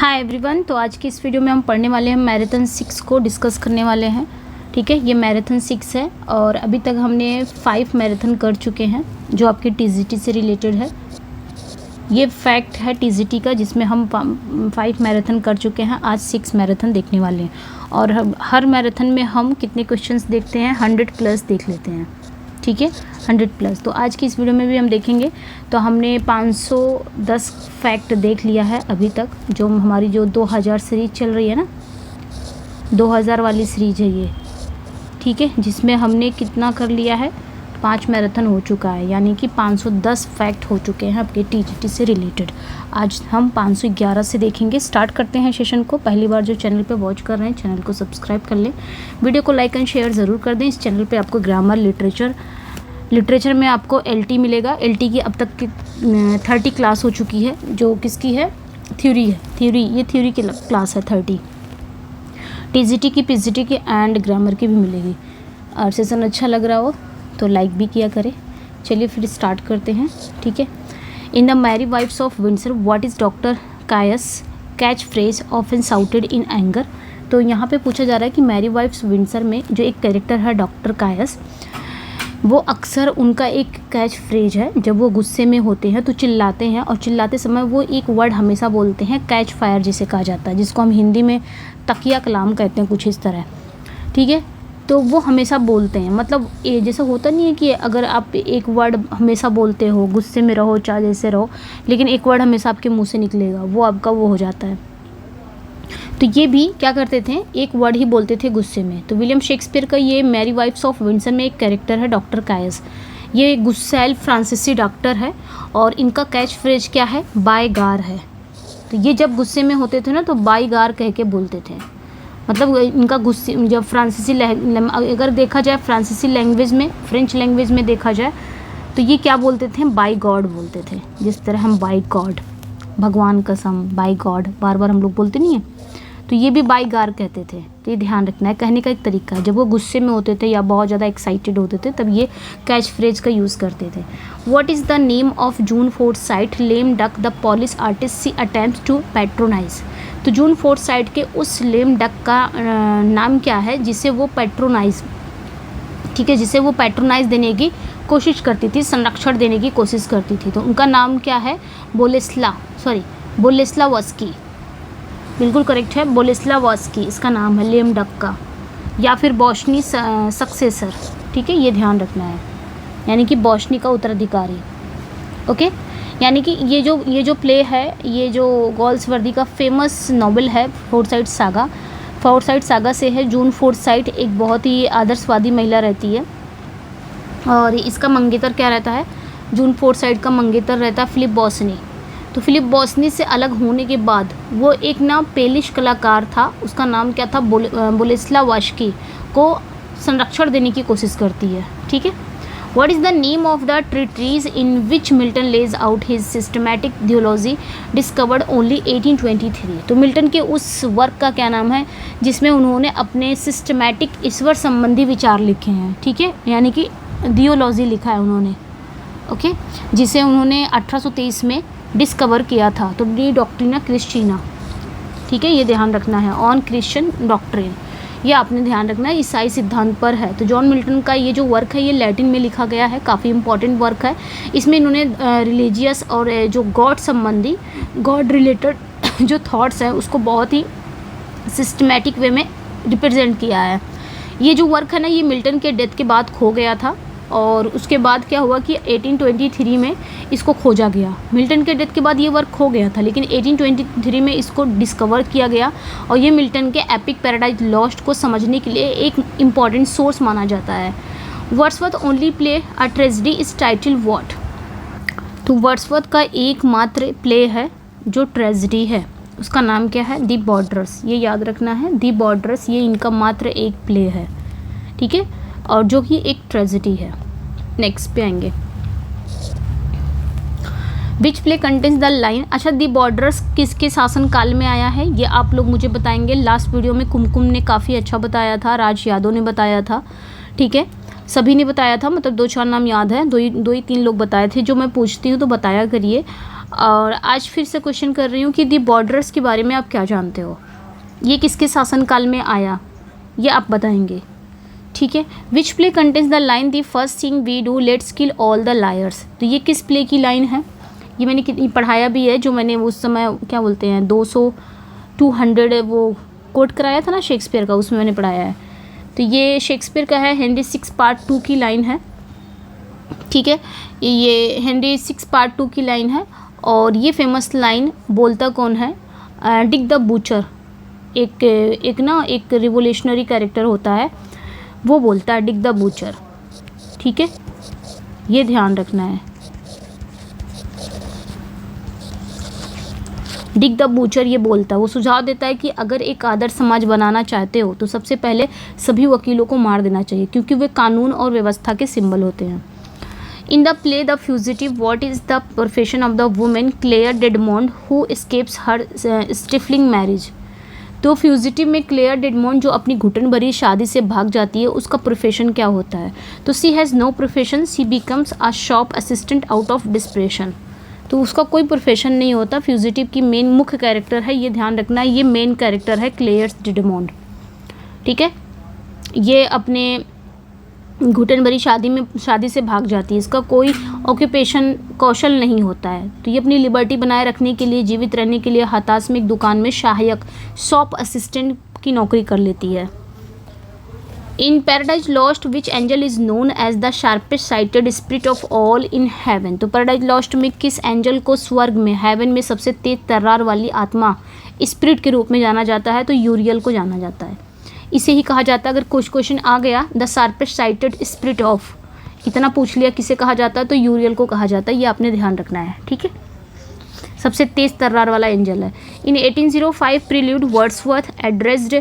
Hi everyone. तो आज की इस वीडियो में हम पढ़ने वाले हैं मैराथन 6 को डिस्कस करने वाले हैं। ठीक है, ये मैराथन 6 है और अभी तक हमने 5 मैराथन कर चुके हैं जो आपके टीजीटी से रिलेटेड है। ये फैक्ट है टीजीटी का जिसमें हम 5 मैराथन कर चुके हैं। आज 6 मैराथन देखने वाले हैं और हर मैराथन में हम कितने क्वेश्चंस देखते हैं, 100+ देख लेते हैं। ठीक है, 100+। तो आज की इस वीडियो में भी हम देखेंगे। तो हमने 510 फैक्ट देख लिया है अभी तक, जो हमारी जो 2000 सीरीज चल रही है ना, 2000 वाली सीरीज है ये। ठीक है, जिसमें हमने कितना कर लिया है, 5 मैराथन हो चुका है, यानी कि 510 फैक्ट हो चुके हैं आपके टीजीटी से रिलेटेड। आज हम 511 से देखेंगे। स्टार्ट करते हैं सेशन को। पहली बार जो चैनल पे वॉच कर रहे हैं, चैनल को सब्सक्राइब कर लें, वीडियो को लाइक एंड शेयर ज़रूर कर दें। इस चैनल पे आपको ग्रामर, लिटरेचर में आपको एलटी मिलेगा। एलटी की अब तक की 30 क्लास हो चुकी है, जो किसकी है, थ्योरी है। ये थ्योरी की क्लास है 30। टीजीटी की, पीजीटी की एंड ग्रामर की भी मिलेगी। और सेशन अच्छा लग रहा हो तो लाइक भी किया करें। चलिए फिर स्टार्ट करते हैं। ठीक है। In the merry wives of Windsor what is doctor Caius catch phrase often shouted in anger. तो यहाँ पे पूछा जा रहा है कि मैरी वाइफ्स विंडसर में जो एक कैरेक्टर है डॉक्टर कायस, वो अक्सर उनका एक कैच फ्रेज है। जब वो गुस्से में होते हैं तो चिल्लाते हैं, और चिल्लाते समय वो एक वर्ड हमेशा बोलते हैं, कैच फायर जिसे कहा जाता है, जिसको हम हिंदी में तकिया कलाम कहते हैं, कुछ इस तरह। ठीक है, तो वो हमेशा बोलते हैं। मतलब ये जैसा होता नहीं है कि अगर आप एक वर्ड हमेशा बोलते हो, गुस्से में रहो चाहे जैसे रहो, लेकिन एक वर्ड हमेशा आपके मुँह से निकलेगा, वो आपका वो हो जाता है। तो ये भी क्या करते थे, एक वर्ड ही बोलते थे गुस्से में। तो विलियम शेक्सपियर का ये मैरी वाइफ्स ऑफ विंडसर में एक कैरेक्टर है डॉक्टर कायस। ये गुस्सैल फ्रांसीसी डॉक्टर है और इनका कैच फ्रेज क्या है, बाय गार है। तो ये जब गुस्से में होते थे ना तो बाय गार कह के बोलते थे। मतलब इनका गुस्से, जब फ्रांसीसी अगर देखा जाए फ्रांसीसी लैंग्वेज में, फ्रेंच लैंग्वेज में देखा जाए तो ये क्या बोलते थे, बाय गॉड बोलते थे। जिस तरह हम बाय गॉड, भगवान कसम, बाय गॉड बार बार हम लोग बोलते नहीं हैं, तो ये भी बाय गार कहते थे। तो ये ध्यान रखना है, कहने का एक तरीका है। जब वो गुस्से में होते थे या बहुत ज़्यादा एक्साइटेड होते थे तब ये कैच फ्रेज का यूज़ करते थे। What is the name of June Forsyte lame duck the Polish artist she attempts to patronize. तो जून फोर्साइट के उस लेम डक का नाम क्या है जिसे वो पैट्रोनाइज, ठीक है, जिसे वो पैट्रोनाइज देने की कोशिश करती थी, संरक्षण देने की कोशिश करती थी। तो उनका नाम क्या है, बोलेस्लावस्की। बिल्कुल करेक्ट है, बोलेस्लावस्की इसका नाम है लेम डक का, या फिर बॉशनी सक्सेसर। ठीक है, ये ध्यान रखना है, यानी कि बॉशनी का उत्तराधिकारी। ओके, यानी कि ये जो प्ले है, ये जो गोल्सवर्दी का फेमस नॉवेल है फोर्साइट सागा से है। जून फोर्साइट एक बहुत ही आदर्शवादी महिला रहती है और इसका मंगेतर क्या रहता है, जून फोर्साइट का मंगेतर रहता है फिलिप बॉसनी। तो फिलिप बॉसनी से अलग होने के बाद वो एक ना पेलिश कलाकार था, उसका नाम क्या था, बोलेस्लावस्की को संरक्षण देने की कोशिश करती है। ठीक है। What is the name of the treatise in which Milton lays out his systematic theology discovered only 1823। तो मिल्टन के उस वर्क का क्या नाम है जिसमें उन्होंने अपने सिस्टमैटिक ईश्वर संबंधी विचार लिखे हैं। ठीक है, यानी कि थियोलॉजी लिखा है उन्होंने। ओके, जिसे उन्होंने 1823 में डिस्कवर किया था। तो डी डॉक्ट्रिना क्रिश्चियना। ठीक है, ये ध्यान रखना है, ऑन क्रिश्चियन डॉक्ट्रिन, ये आपने ध्यान रखना है, ईसाई सिद्धांत पर है। तो जॉन मिल्टन का ये जो वर्क है ये लैटिन में लिखा गया है, काफ़ी इंपॉर्टेंट वर्क है। इसमें इन्होंने रिलीजियस और जो गॉड संबंधी, गॉड रिलेटेड जो थॉट्स हैं उसको बहुत ही सिस्टमैटिक वे में रिप्रेजेंट किया है। ये जो वर्क है ना, ये मिल्टन के डेथ के बाद खो गया था और उसके बाद क्या हुआ कि 1823 में इसको खोजा गया। मिल्टन के डेथ के बाद ये वर्क खो गया था, लेकिन 1823 में इसको डिस्कवर किया गया और ये मिल्टन के एपिक पैराडाइज लॉस्ट को समझने के लिए एक इम्पॉर्टेंट सोर्स माना जाता है। Wordsworth only play a tragedy is title what. तो वर्ड्सवर्थ का एकमात्र प्ले है जो ट्रेजेडी है, उसका नाम क्या है, दी बॉर्डर्स। ये याद रखना है, दी बॉर्डर्स, ये इनका मात्र एक प्ले है। ठीक है, और जो कि एक ट्रेजेडी है। नेक्स्ट पे आएंगे, विच प्ले कंटेन्स द लाइन। अच्छा, दी बॉर्डर्स किसके शासन काल में आया है, ये आप लोग मुझे बताएंगे। लास्ट वीडियो में कुमकुम ने काफ़ी अच्छा बताया था, राज यादव ने बताया था। ठीक है, सभी ने बताया था, मतलब 2-4 नाम याद है, दो ही 3 लोग बताए थे। जो मैं पूछती हूँ तो बताया करिए। और आज फिर से क्वेश्चन कर रही हूँ कि दी बॉर्डर्स के बारे में आप क्या जानते हो, ये किसके शासनकाल में आया ये आप बताएंगे, ठीक है। Which play contains the line the first thing we do let's kill all the lawyers, तो ये किस प्ले की लाइन है, ये मैंने कितनी पढ़ाया भी है, जो मैंने उस समय क्या बोलते हैं 200 वो कोट कराया था ना शेक्सपियर का, उसमें मैंने पढ़ाया है। तो ये शेक्सपियर का है, हेनरी 6 पार्ट 2 की लाइन है, ठीक है। ये हेनरी 6 पार्ट 2 की लाइन है और ये फेमस लाइन बोलता कौन है, डिक द बूचर, एक रिवोल्यूशनरी कैरेक्टर होता है, वो बोलता है डिक द बूचर, ठीक है, ये ध्यान रखना है। डिक द बूचर ये बोलता है, वो सुझाव देता है कि अगर एक आदर्श समाज बनाना चाहते हो तो सबसे पहले सभी वकीलों को मार देना चाहिए, क्योंकि वे कानून और व्यवस्था के सिंबल होते हैं। In the play the fugitive what is the profession of the women Clare Dedmond who escapes her stifling marriage, तो फ्यूजिटिव में क्लेयर डेडमोंड जो अपनी घुटन भरी शादी से भाग जाती है, उसका प्रोफेशन क्या होता है, तो she has no profession, she becomes a shop assistant out of desperation, तो उसका कोई प्रोफेशन नहीं होता। फ्यूजिटिव की मेन मुख्य कैरेक्टर है, ये ध्यान रखना है, ये मेन कैरेक्टर है क्लेयर डेडमोंड, ठीक है। ये अपने घुटन भरी शादी से भाग जाती है, इसका कोई ऑक्यूपेशन कौशल नहीं होता है, तो ये अपनी लिबर्टी बनाए रखने के लिए, जीवित रहने के लिए हताश में एक दुकान में सहायक शॉप असिस्टेंट की नौकरी कर लेती है। In Paradise Lost which angel is known as the sharpest sighted spirit of all in heaven, तो पैराडाइज लॉस्ट में किस एंजल को स्वर्ग में, हेवन में सबसे तेज तर्रार वाली आत्मा स्पिरिट के रूप में जाना जाता है, तो यूरियल को जाना जाता है। इसे ही कहा जाता है, अगर कुछ क्वेश्चन आ गया the sharpest sighted spirit of, इतना पूछ लिया किसे कहा जाता है, तो यूरियल को कहा जाता है, ये आपने ध्यान रखना है, ठीक है। सबसे तेज तर्रार वाला एंजल है। In 1805 Prelude Wordsworth addressed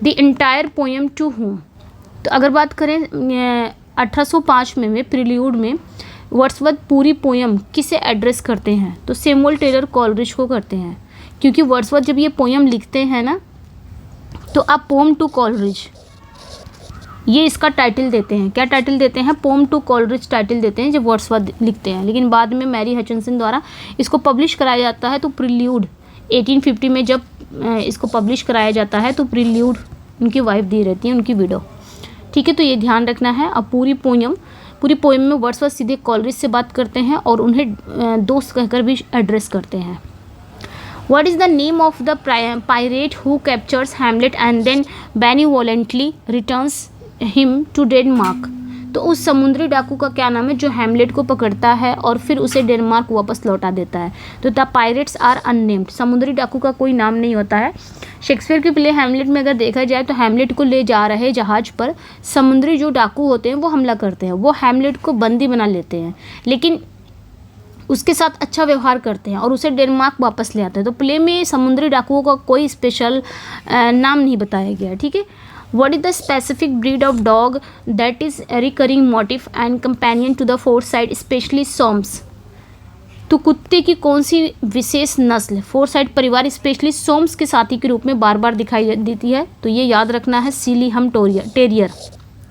the entire poem to whom, तो अगर बात करें 1805 में प्रील्यूड में वर्ड्सवर्थ पूरी पोएम किसे एड्रेस करते हैं, तो सैमुअल टेलर कॉलरिज को करते हैं, क्योंकि वर्ड्सवर्थ जब ये पोएम लिखते हैं ना, तो आप पोम टू कॉलरिज ये इसका टाइटल देते हैं, क्या टाइटल देते हैं, पोम टू कॉलरिज टाइटल देते हैं जब वर्ड्सवर्थ लिखते हैं, लेकिन बाद में मैरी हचिंसन द्वारा इसको पब्लिश कराया जाता है। तो प्रील्यूड 1850 में जब इसको पब्लिश कराया जाता है, तो प्रील्यूड उनकी वाइफ दी रहती है, उनकी विडो, ठीक है, तो ये ध्यान रखना है। अब पूरी पोएम में वर्ड्सवर्थ सीधे कॉलरिज से बात करते हैं और उन्हें दोस्त कहकर भी एड्रेस करते हैं। What is the name of the pirate who captures Hamlet and then benevolently returns him to Denmark? तो उस समुद्री डाकू का क्या नाम है जो हैमलेट को पकड़ता है और फिर उसे डेनमार्क वापस लौटा देता है, तो द पायरेट्स आर अननेम्ड, समुद्री डाकू का कोई नाम नहीं होता है। शेक्सपियर की प्ले हैमलेट में अगर देखा जाए तो हैमलेट को ले जा रहे जहाज पर समुद्री जो डाकू होते हैं वो हमला करते हैं, वो हैमलेट को बंदी बना लेते हैं, लेकिन उसके साथ अच्छा व्यवहार करते हैं और उसे डेनमार्क वापस ले आते हैं। तो प्ले में समुद्री डाकुओं का कोई स्पेशल नाम नहीं बताया गया, ठीक है। What is the specific breed of dog that is recurring motif and companion to the Forsyte specially Soames, तो कुत्ते की कौन सी विशेष नस्ल फोरसाइट परिवार स्पेशली सोम्स के साथी के रूप में बार बार दिखाई देती है, तो ये याद रखना है सीलीहम टेरियर,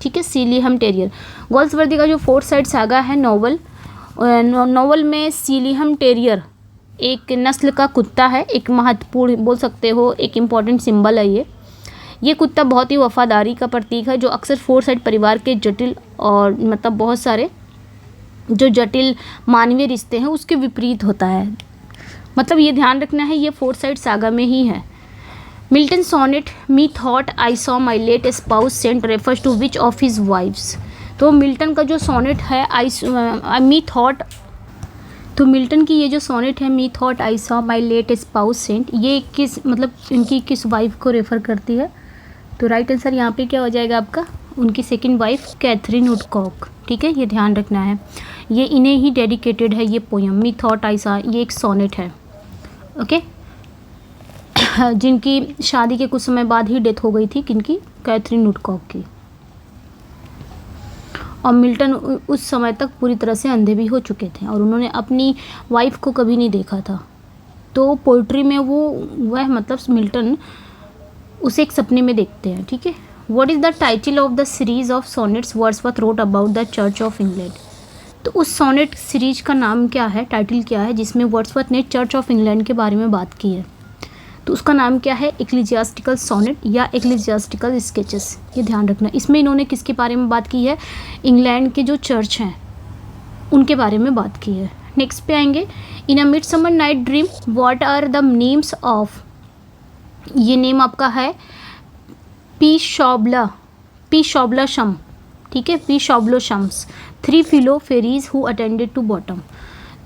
ठीक है, सीलीहम टेरियर। गोल्सवर्दी का जो फोरसाइट सागा है नॉवल में सीलीहम टेरियर एक नस्ल का कुत्ता है, एक महत्वपूर्ण बोल सकते हो, एक इम्पॉर्टेंट सिंबल है ये कुत्ता बहुत ही वफादारी का प्रतीक है, जो अक्सर फोरसाइट परिवार के जटिल और मतलब बहुत सारे जो जटिल मानवीय रिश्ते हैं उसके विपरीत होता है, मतलब ये ध्यान रखना है, ये फोरसाइट सागा में ही है। Milton sonnet methought I saw my late spouse saint refers to which of his wives, तो मिल्टन का जो सोनेट है मी थॉट, तो मिल्टन की ये जो सोनेट है methought I saw my late spouse saint, ये किस मतलब इनकी किस वाइफ को रेफ़र करती है, तो राइट आंसर यहाँ पे क्या हो जाएगा आपका, उनकी सेकंड वाइफ कैथरीन वुडकॉक, ठीक है, ये ध्यान रखना है, ये इन्हें ही डेडिकेटेड है ये poem me thought I saw, ये एक सोनेट है, ओके, जिनकी शादी के कुछ समय बाद ही डेथ हो गई थी, किनकी, कैथरीन वुडकॉक की। और मिल्टन उस समय तक पूरी तरह से अंधे भी हो चुके थे और उन्होंने अपनी वाइफ को कभी नहीं देखा था, तो पोइट्री में वह मतलब मिल्टन उसे एक सपने में देखते हैं, ठीक है। What is the title of the series of sonnets Wordsworth wrote about the church of England, तो उस सोनेट सीरीज का नाम क्या है, टाइटल क्या है, जिसमें वर्ड्सवर्थ ने चर्च ऑफ इंग्लैंड के बारे में बात की है? तो उसका नाम क्या है? एक्लीजियास्टिकल सोनेट या एक्लीजियास्टिकल स्केचेस। ये ध्यान रखना। इसमें इन्होंने किसके बारे में बात की है? इंग्लैंड के जो चर्च हैं उनके बारे में बात की है। नेक्स्ट पे आएंगे, in a midsummer night dream what are the names of, ये नेम आपका है पी शॉबलशम, ठीक है, Peaseblossoms, 3 fellow fairies who attended to Bottom.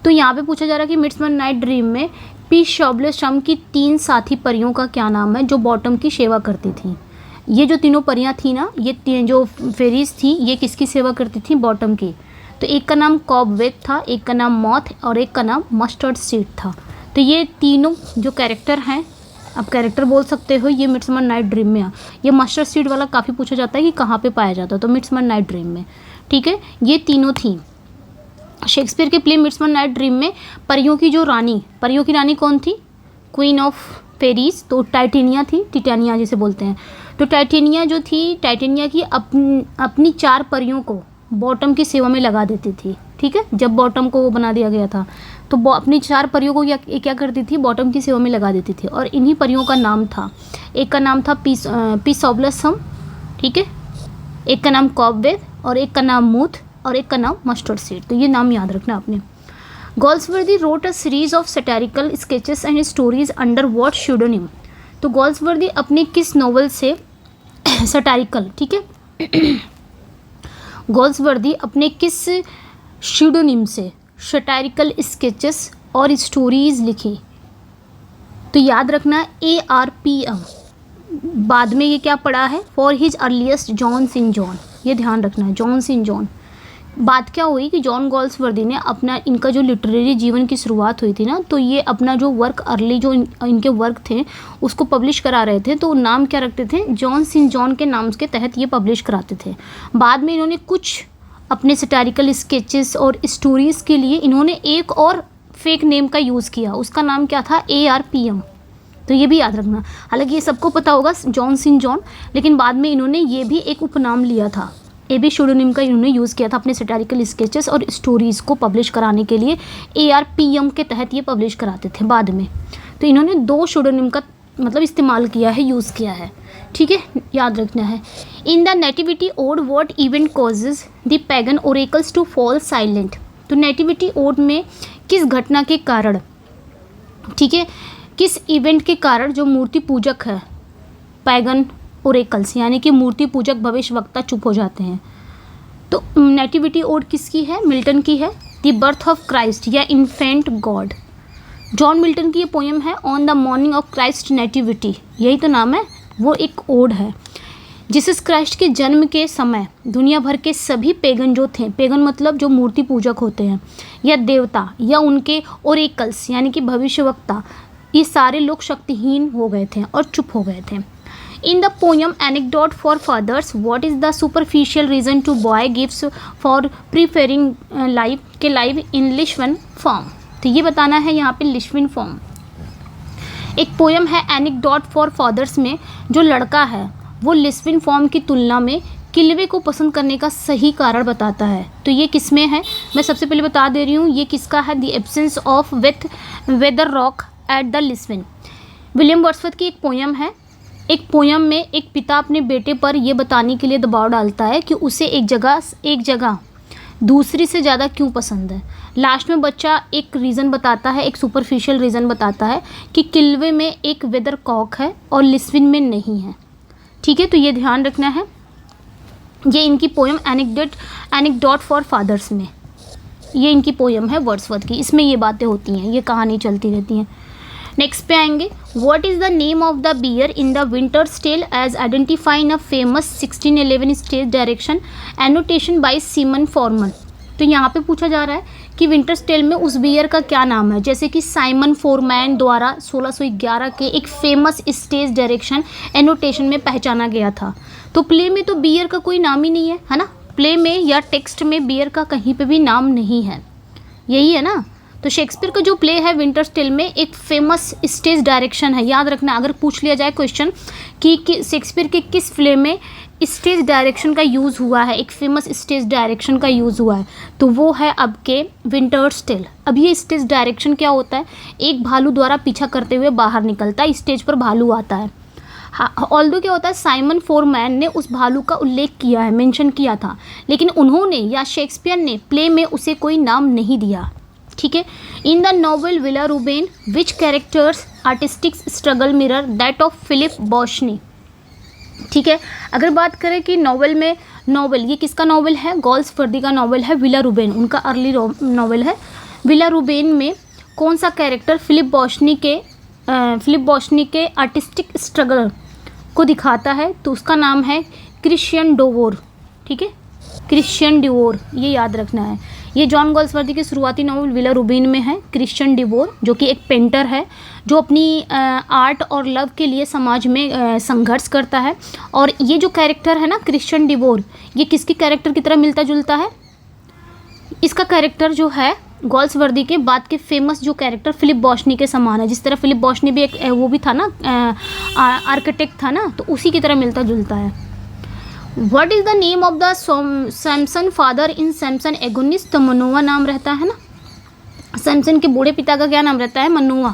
तो यहाँ पे पूछा जा रहा है कि मिडसमर नाइट ड्रीम में पी शॉबलशम की 3 साथी परियों का क्या नाम है जो बॉटम की सेवा करती थी? ये जो तीनों परियां थी ना, ये जो फेरीज थी, ये किसकी सेवा करती थी? बॉटम की। तो एक का नाम कॉबवेब था, एक का नाम मॉथ और एक का नाम मस्टर्ड सीड था। तो ये तीनों जो कैरेक्टर हैं, आप कैरेक्टर बोल सकते हो, ये मिडसमर नाइट ड्रीम में ये मस्टर्ड सीड वाला काफ़ी पूछा जाता है कि कहाँ पे पाया जाता है, तो मिडसमर नाइट ड्रीम में, ठीक है। ये तीनों थी शेक्सपियर के प्ले मिडसमर नाइट ड्रीम में। परियों की रानी कौन थी? क्वीन ऑफ फेरीज, तो टाइटेनिया थी, टिटानिया जिसे बोलते हैं। तो टाइटेनिया जो थी, टाइटेनिया की अपनी 4 परियों को बॉटम की सेवा में लगा देती थी, ठीक है। जब बॉटम को वो बना दिया गया था तो अपनी 4 परियों को क्या करती थी? बॉटम की सेवा में लगा देती थी। और इन्हीं परियों का नाम था, एक का नाम था पीसॉबलसम, ठीक है, एक का नाम कॉबवेब और एक का नाम मूथ और एक का नाम मस्टर्ड सीड। तो ये नाम याद रखना आपने। Galsworthy wrote a series of satirical sketches and stories under what pseudonym. तो गोल्सवर्दी अपने किस नॉवल से सैटारिकल, ठीक है, गोल्सवर्दी अपने किस स्यूडोनिम से सैटारिकल स्केचेस और स्टोरीज लिखी? तो याद रखना ARPM, बाद में ये क्या पढ़ा है? For his earliest John sin John, ये ध्यान रखना है, जॉन सिन जॉन। बात क्या हुई कि जॉन गोल्सवर्दी ने अपना, इनका जो लिटरेरी जीवन की शुरुआत हुई थी ना, तो ये अपना जो वर्क अर्ली जो इनके वर्क थे उसको पब्लिश करा रहे थे, तो नाम क्या रखते थे? जॉन सिन जॉन के नाम के तहत ये पब्लिश कराते थे। बाद में इन्होंने कुछ अपने सैटारिकल स्केचेस और स्टोरीज़ के लिए इन्होंने एक और फेक नेम का यूज़ किया, उसका नाम क्या था? ARPM। तो ये भी याद रखना। हालांकि ये सबको पता होगा जॉन सिन जॉन, लेकिन बाद में इन्होंने ये भी एक उपनाम लिया था, ये भी स्यूडोनिम का इन्होंने यूज़ किया था अपने सैटारिकल स्केचेस और स्टोरीज़ को पब्लिश कराने के लिए। ARPM के तहत ये पब्लिश कराते थे बाद में। तो इन्होंने 2 स्यूडोनिम का मतलब इस्तेमाल किया है, यूज़ किया है, ठीक है, याद रखना है। In the Nativity Ode what event causes the pagan oracles to fall silent. तो नेटिविटी ओड में किस घटना के कारण, ठीक है, किस इवेंट के कारण जो मूर्ति पूजक है, पैगन ओरेकल्स यानी कि मूर्ति पूजक भविष्यवक्ता चुप हो जाते हैं? तो नेटिविटी ओड किसकी है? मिल्टन की है। द बर्थ ऑफ क्राइस्ट या इन्फेंट गॉड, जॉन मिल्टन की ये पोएम है। On the morning of Christ nativity, यही तो नाम है, वो एक ओड है। जीसस क्राइस्ट के जन्म के समय दुनिया भर के सभी पेगन जो थे, पेगन मतलब जो मूर्ति पूजक होते हैं या देवता या उनके ओरेकल्स यानी कि भविष्यवक्ता, ये सारे लोग शक्तिहीन हो गए थे और चुप हो गए थे। In the poem anecdote for fathers what is the superficial reason to boy gives for preferring life के लाइव इन लिस्विन फॉर्म। तो ये बताना है यहाँ पे लिस्विन फॉर्म। एक पोएम है एनेक्डोट फॉर फादर्स में जो लड़का है वो लिस्विन फॉर्म की तुलना में किल्वे को पसंद करने का सही कारण बताता है। तो ये किस में है? मैं सबसे पहले बता दे रही हूँ, ये किसका है? The absence of with weather rock at the Liswyn. William Wordsworth की एक पोएम है। एक पोएम में एक पिता अपने बेटे पर यह बताने के लिए दबाव डालता है कि उसे एक जगह दूसरी से ज़्यादा क्यों पसंद है। लास्ट में बच्चा एक रीज़न बताता है, एक सुपरफिशियल रीज़न बताता है कि किल्वे में एक वेदर कॉक है और लिस्विन में नहीं है, ठीक है। तो ये ध्यान रखना है। ये इनकी पोएम एनेक्डोट फॉर फादर्स में, ये इनकी पोएम है वर्ड्सवर्थ की, इसमें ये बातें होती हैं, ये कहानी चलती रहती हैं। नेक्स्ट पे आएंगे, what is the name of the bear in the Winter's Tale as identify in a famous 1611 stage direction annotation by Simon Forman. तो यहाँ पे पूछा जा रहा है कि विंटर्स टेल में उस बियर का क्या नाम है, जैसे कि साइमन फोरमैन द्वारा 1611 के एक फेमस स्टेज डायरेक्शन एनोटेशन में पहचाना गया था। तो प्ले में तो बियर का कोई नाम ही नहीं है ना, प्ले में या टेक्स्ट में बियर का कहीं पे भी नाम नहीं है, यही है ना। तो शेक्सपियर का जो प्ले है विंटर्स टेल में एक फेमस स्टेज डायरेक्शन है। याद रखना, अगर पूछ लिया जाए क्वेश्चन कि शेक्सपियर के किस प्ले में स्टेज डायरेक्शन का यूज़ हुआ है, एक फेमस स्टेज डायरेक्शन का यूज़ हुआ है, तो वो है आपके विंटर्स टेल। अब ये स्टेज डायरेक्शन क्या होता है, एक भालू द्वारा पीछा करते हुए बाहर निकलता है, स्टेज पर भालू आता है। हाँ, ऑल्दो क्या होता है, साइमन फोरमैन ने उस भालू का उल्लेख किया है, मेंशन किया था, लेकिन उन्होंने या शेक्सपियर ने प्ले में उसे कोई नाम नहीं दिया। ठीक है। In the novel Villa Rubein which character's artistic struggle mirror that of Philip Boshney. ठीक है। अगर बात करें कि नॉवेल में, नॉवेल ये किसका नॉवेल है, गोल्सवर्दी का नॉवेल है, विला रूबेन उनका अर्ली नॉवेल है। विला रूबेन में कौन सा कैरेक्टर फिलिप बॉशनी के आर्टिस्टिक स्ट्रगल को दिखाता है, तो उसका नाम है क्रिश्चियन डिवोर। ठीक है, क्रिश्चियन डिवोर, ये याद रखना है। ये जॉन गोल्सवर्दी की शुरुआती नॉवल विला रूबेन में है। क्रिश्चियन डिवोर जो कि एक पेंटर है, जो अपनी आर्ट और लव के लिए समाज में संघर्ष करता है। और ये जो कैरेक्टर है ना क्रिश्चियन डिवोर, ये किसकी कैरेक्टर की तरह मिलता जुलता है, इसका कैरेक्टर जो है गोल्सवर्दी के बाद के फेमस जो कैरेक्टर फिलिप बॉशनी के समान है। जिस तरह फिलिप बॉशनी भी एक वो भी था ना, आर्किटेक्ट था ना, तो उसी की तरह मिलता जुलता है। What is the name of the Samson father in Samson agonist, तो मनोआ नाम रहता है ना, सैमसन के बूढ़े पिता का क्या नाम रहता है, मनोआ।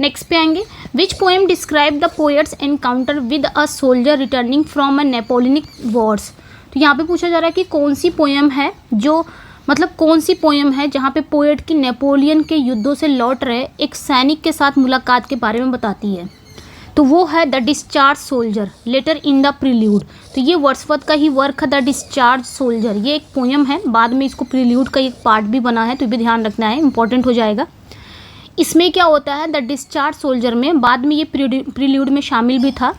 नेक्स्ट पे आएंगे, which poem describe the poets encounter with a soldier returning from a Napoleonic Wars. तो यहाँ पे पूछा जा रहा है कि कौन सी पोएम है जो, मतलब कौन सी पोएम है जहाँ पे पोएट की नेपोलियन के युद्धों से लौट रहे एक सैनिक के साथ मुलाकात के बारे में बताती है, तो वो है the discharge soldier later in the Prelude. तो ये वर्ड्सवर्थ का ही वर्क है द डिस्चार्ज सोल्जर। ये एक पोएम है, बाद में इसको प्रील्यूड का एक पार्ट भी बना है, तो ये भी ध्यान रखना है, इंपॉर्टेंट हो जाएगा। इसमें क्या होता है, द डिस्चार्ज सोल्जर में बाद में ये प्रील्यूड में शामिल भी था।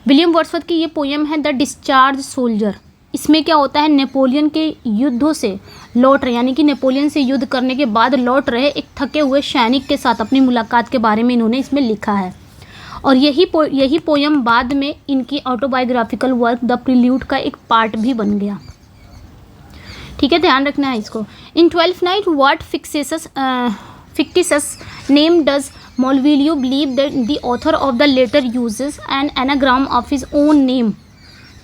विलियम वर्ड्सवर्थ की ये पोएम है द डिस्चार्ज सोल्जर। इसमें क्या होता है, नेपोलियन के युद्धों से लौट रहे, यानी कि नेपोलियन से युद्ध करने के बाद लौट रहे एक थके हुए सैनिक के साथ अपनी मुलाकात के बारे में इन्होंने इसमें लिखा है। और यही पोएम बाद में इनकी ऑटोबायोग्राफिकल वर्क द प्रील्यूड का एक पार्ट भी बन गया। ठीक है, ध्यान रखना है इसको। इन 12th night what fictitious name does Malvolio believe that the author of the letter uses an anagram of his own name?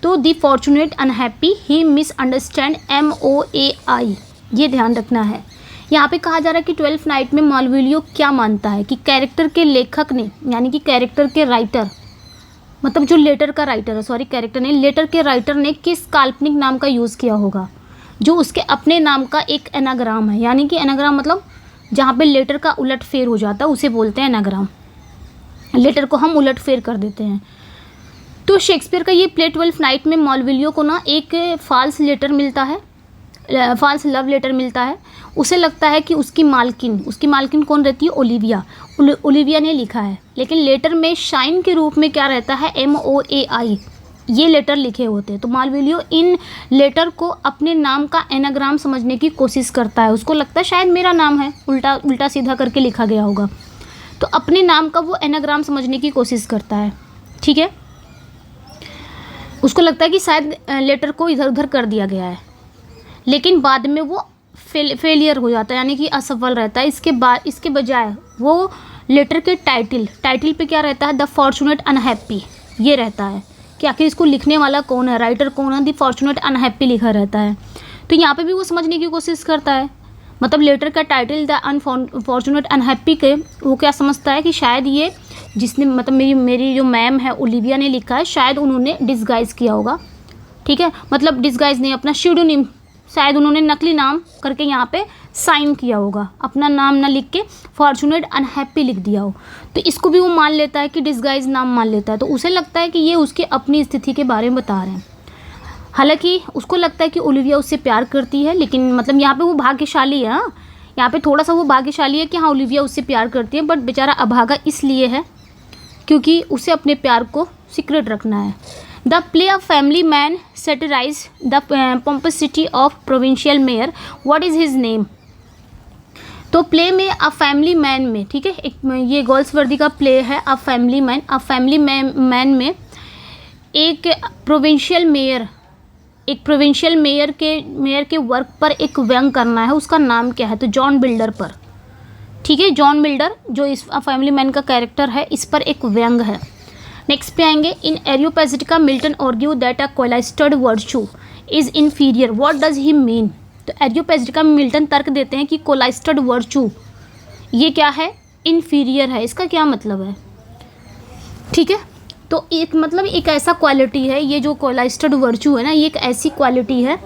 तो the fortunate unhappy he misunderstand MOAI, ये ध्यान रखना है। यहाँ पे कहा जा रहा है कि 12th नाइट में मालवोलियो क्या मानता है कि कैरेक्टर के लेखक ने, यानी कि कैरेक्टर के राइटर, मतलब जो लेटर का राइटर है, सॉरी कैरेक्टर ने, लेटर के राइटर ने किस काल्पनिक नाम का यूज़ किया होगा, जो उसके अपने नाम का एक एनाग्राम है। यानी कि एनाग्राम मतलब जहाँ पे लेटर का उलट फेर हो जाता है उसे बोलते हैं एनाग्राम। लेटर को हम उलट फेर कर देते हैं। तो शेक्सपियर का ये प्ले 12th नाइट में मालवोलियो को ना एक फॉल्स लेटर मिलता है, फॉल्स लव लेटर मिलता है। उसे लगता है कि उसकी मालकिन कौन रहती है, ओलिविया। ओलिविया ने लिखा है, लेकिन लेटर में शाइन के रूप में क्या रहता है, MOAI, ये लेटर लिखे होते हैं। तो मालवोलियो इन लेटर को अपने नाम का एनाग्राम समझने की कोशिश करता है। उसको लगता है शायद मेरा नाम है, उल्टा सीधा करके लिखा गया होगा, तो अपने नाम का वो एनाग्राम समझने की कोशिश करता है। ठीक है, उसको लगता है कि शायद लेटर को इधर उधर कर दिया गया है, लेकिन बाद में वो फेलियर हो जाता है, यानी कि असफल रहता है। इसके बजाय वो लेटर के टाइटल पे क्या रहता है, द फॉर्चुनेट अनहैप्पी, ये रहता है कि आखिर इसको लिखने वाला कौन है, राइटर कौन है, द फॉर्चुनेट अनहैप्पी लिखा रहता है। तो यहाँ पे भी वो समझने की कोशिश करता है, मतलब लेटर का टाइटल द अनफॉर्चुनेट अनहैप्पी के, वो क्या समझता है कि शायद ये जिसने, मतलब मेरी जो मैम है ओलिविया ने लिखा है, शायद उन्होंने डिस्गाइज किया होगा। ठीक है, मतलब डिस्गाइज नहीं, अपना स्यूडोनिम, शायद उन्होंने नकली नाम करके यहाँ पे साइन किया होगा, अपना नाम ना लिख के फॉर्चुनेट अनहैप्पी लिख दिया हो। तो इसको भी वो मान लेता है कि डिस्गाइज नाम मान लेता है। तो उसे लगता है कि ये उसकी अपनी स्थिति के बारे में बता रहे हैं। हालांकि उसको लगता है कि ओलिविया उससे प्यार करती है, लेकिन मतलब यहाँ पे वो भाग्यशाली है। हाँ, यहाँ पे थोड़ा सा वो भाग्यशाली है कि हाँ ओलिविया उससे प्यार करती है, बट बेचारा अभागा इसलिए है क्योंकि उसे अपने प्यार को सीक्रेट रखना है। The play of family man satirize the pomposity of provincial mayor, what is his name. तो प्ले में अ फैमिली मैन में, ठीक है, एक ये गोल्सवर्दी का प्ले है a family man. A family man में एक प्रोविंशियल मेयर के वर्क पर एक व्यंग करना है। उसका नाम क्या है, तो जॉन बिल्डर पर। ठीक है। जॉन मिल्डर जो इस फैमिली मैन का कैरेक्टर है, इस पर एक व्यंग है। नेक्स्ट पे आएंगे, in Areopagitica Milton argue that a cloistered virtue is inferior, what does he mean. तो एरियोपैजिटिका में मिल्टन तर्क देते हैं कि क्वालिस्टेड वर्च्यू ये क्या है, इन्फीरियर है। इसका क्या मतलब है, ठीक है। तो एक मतलब एक ऐसा क्वालिटी है, ये जो क्वालिस्टेड वर्च्यू है ना, ये एक ऐसी क्वालिटी है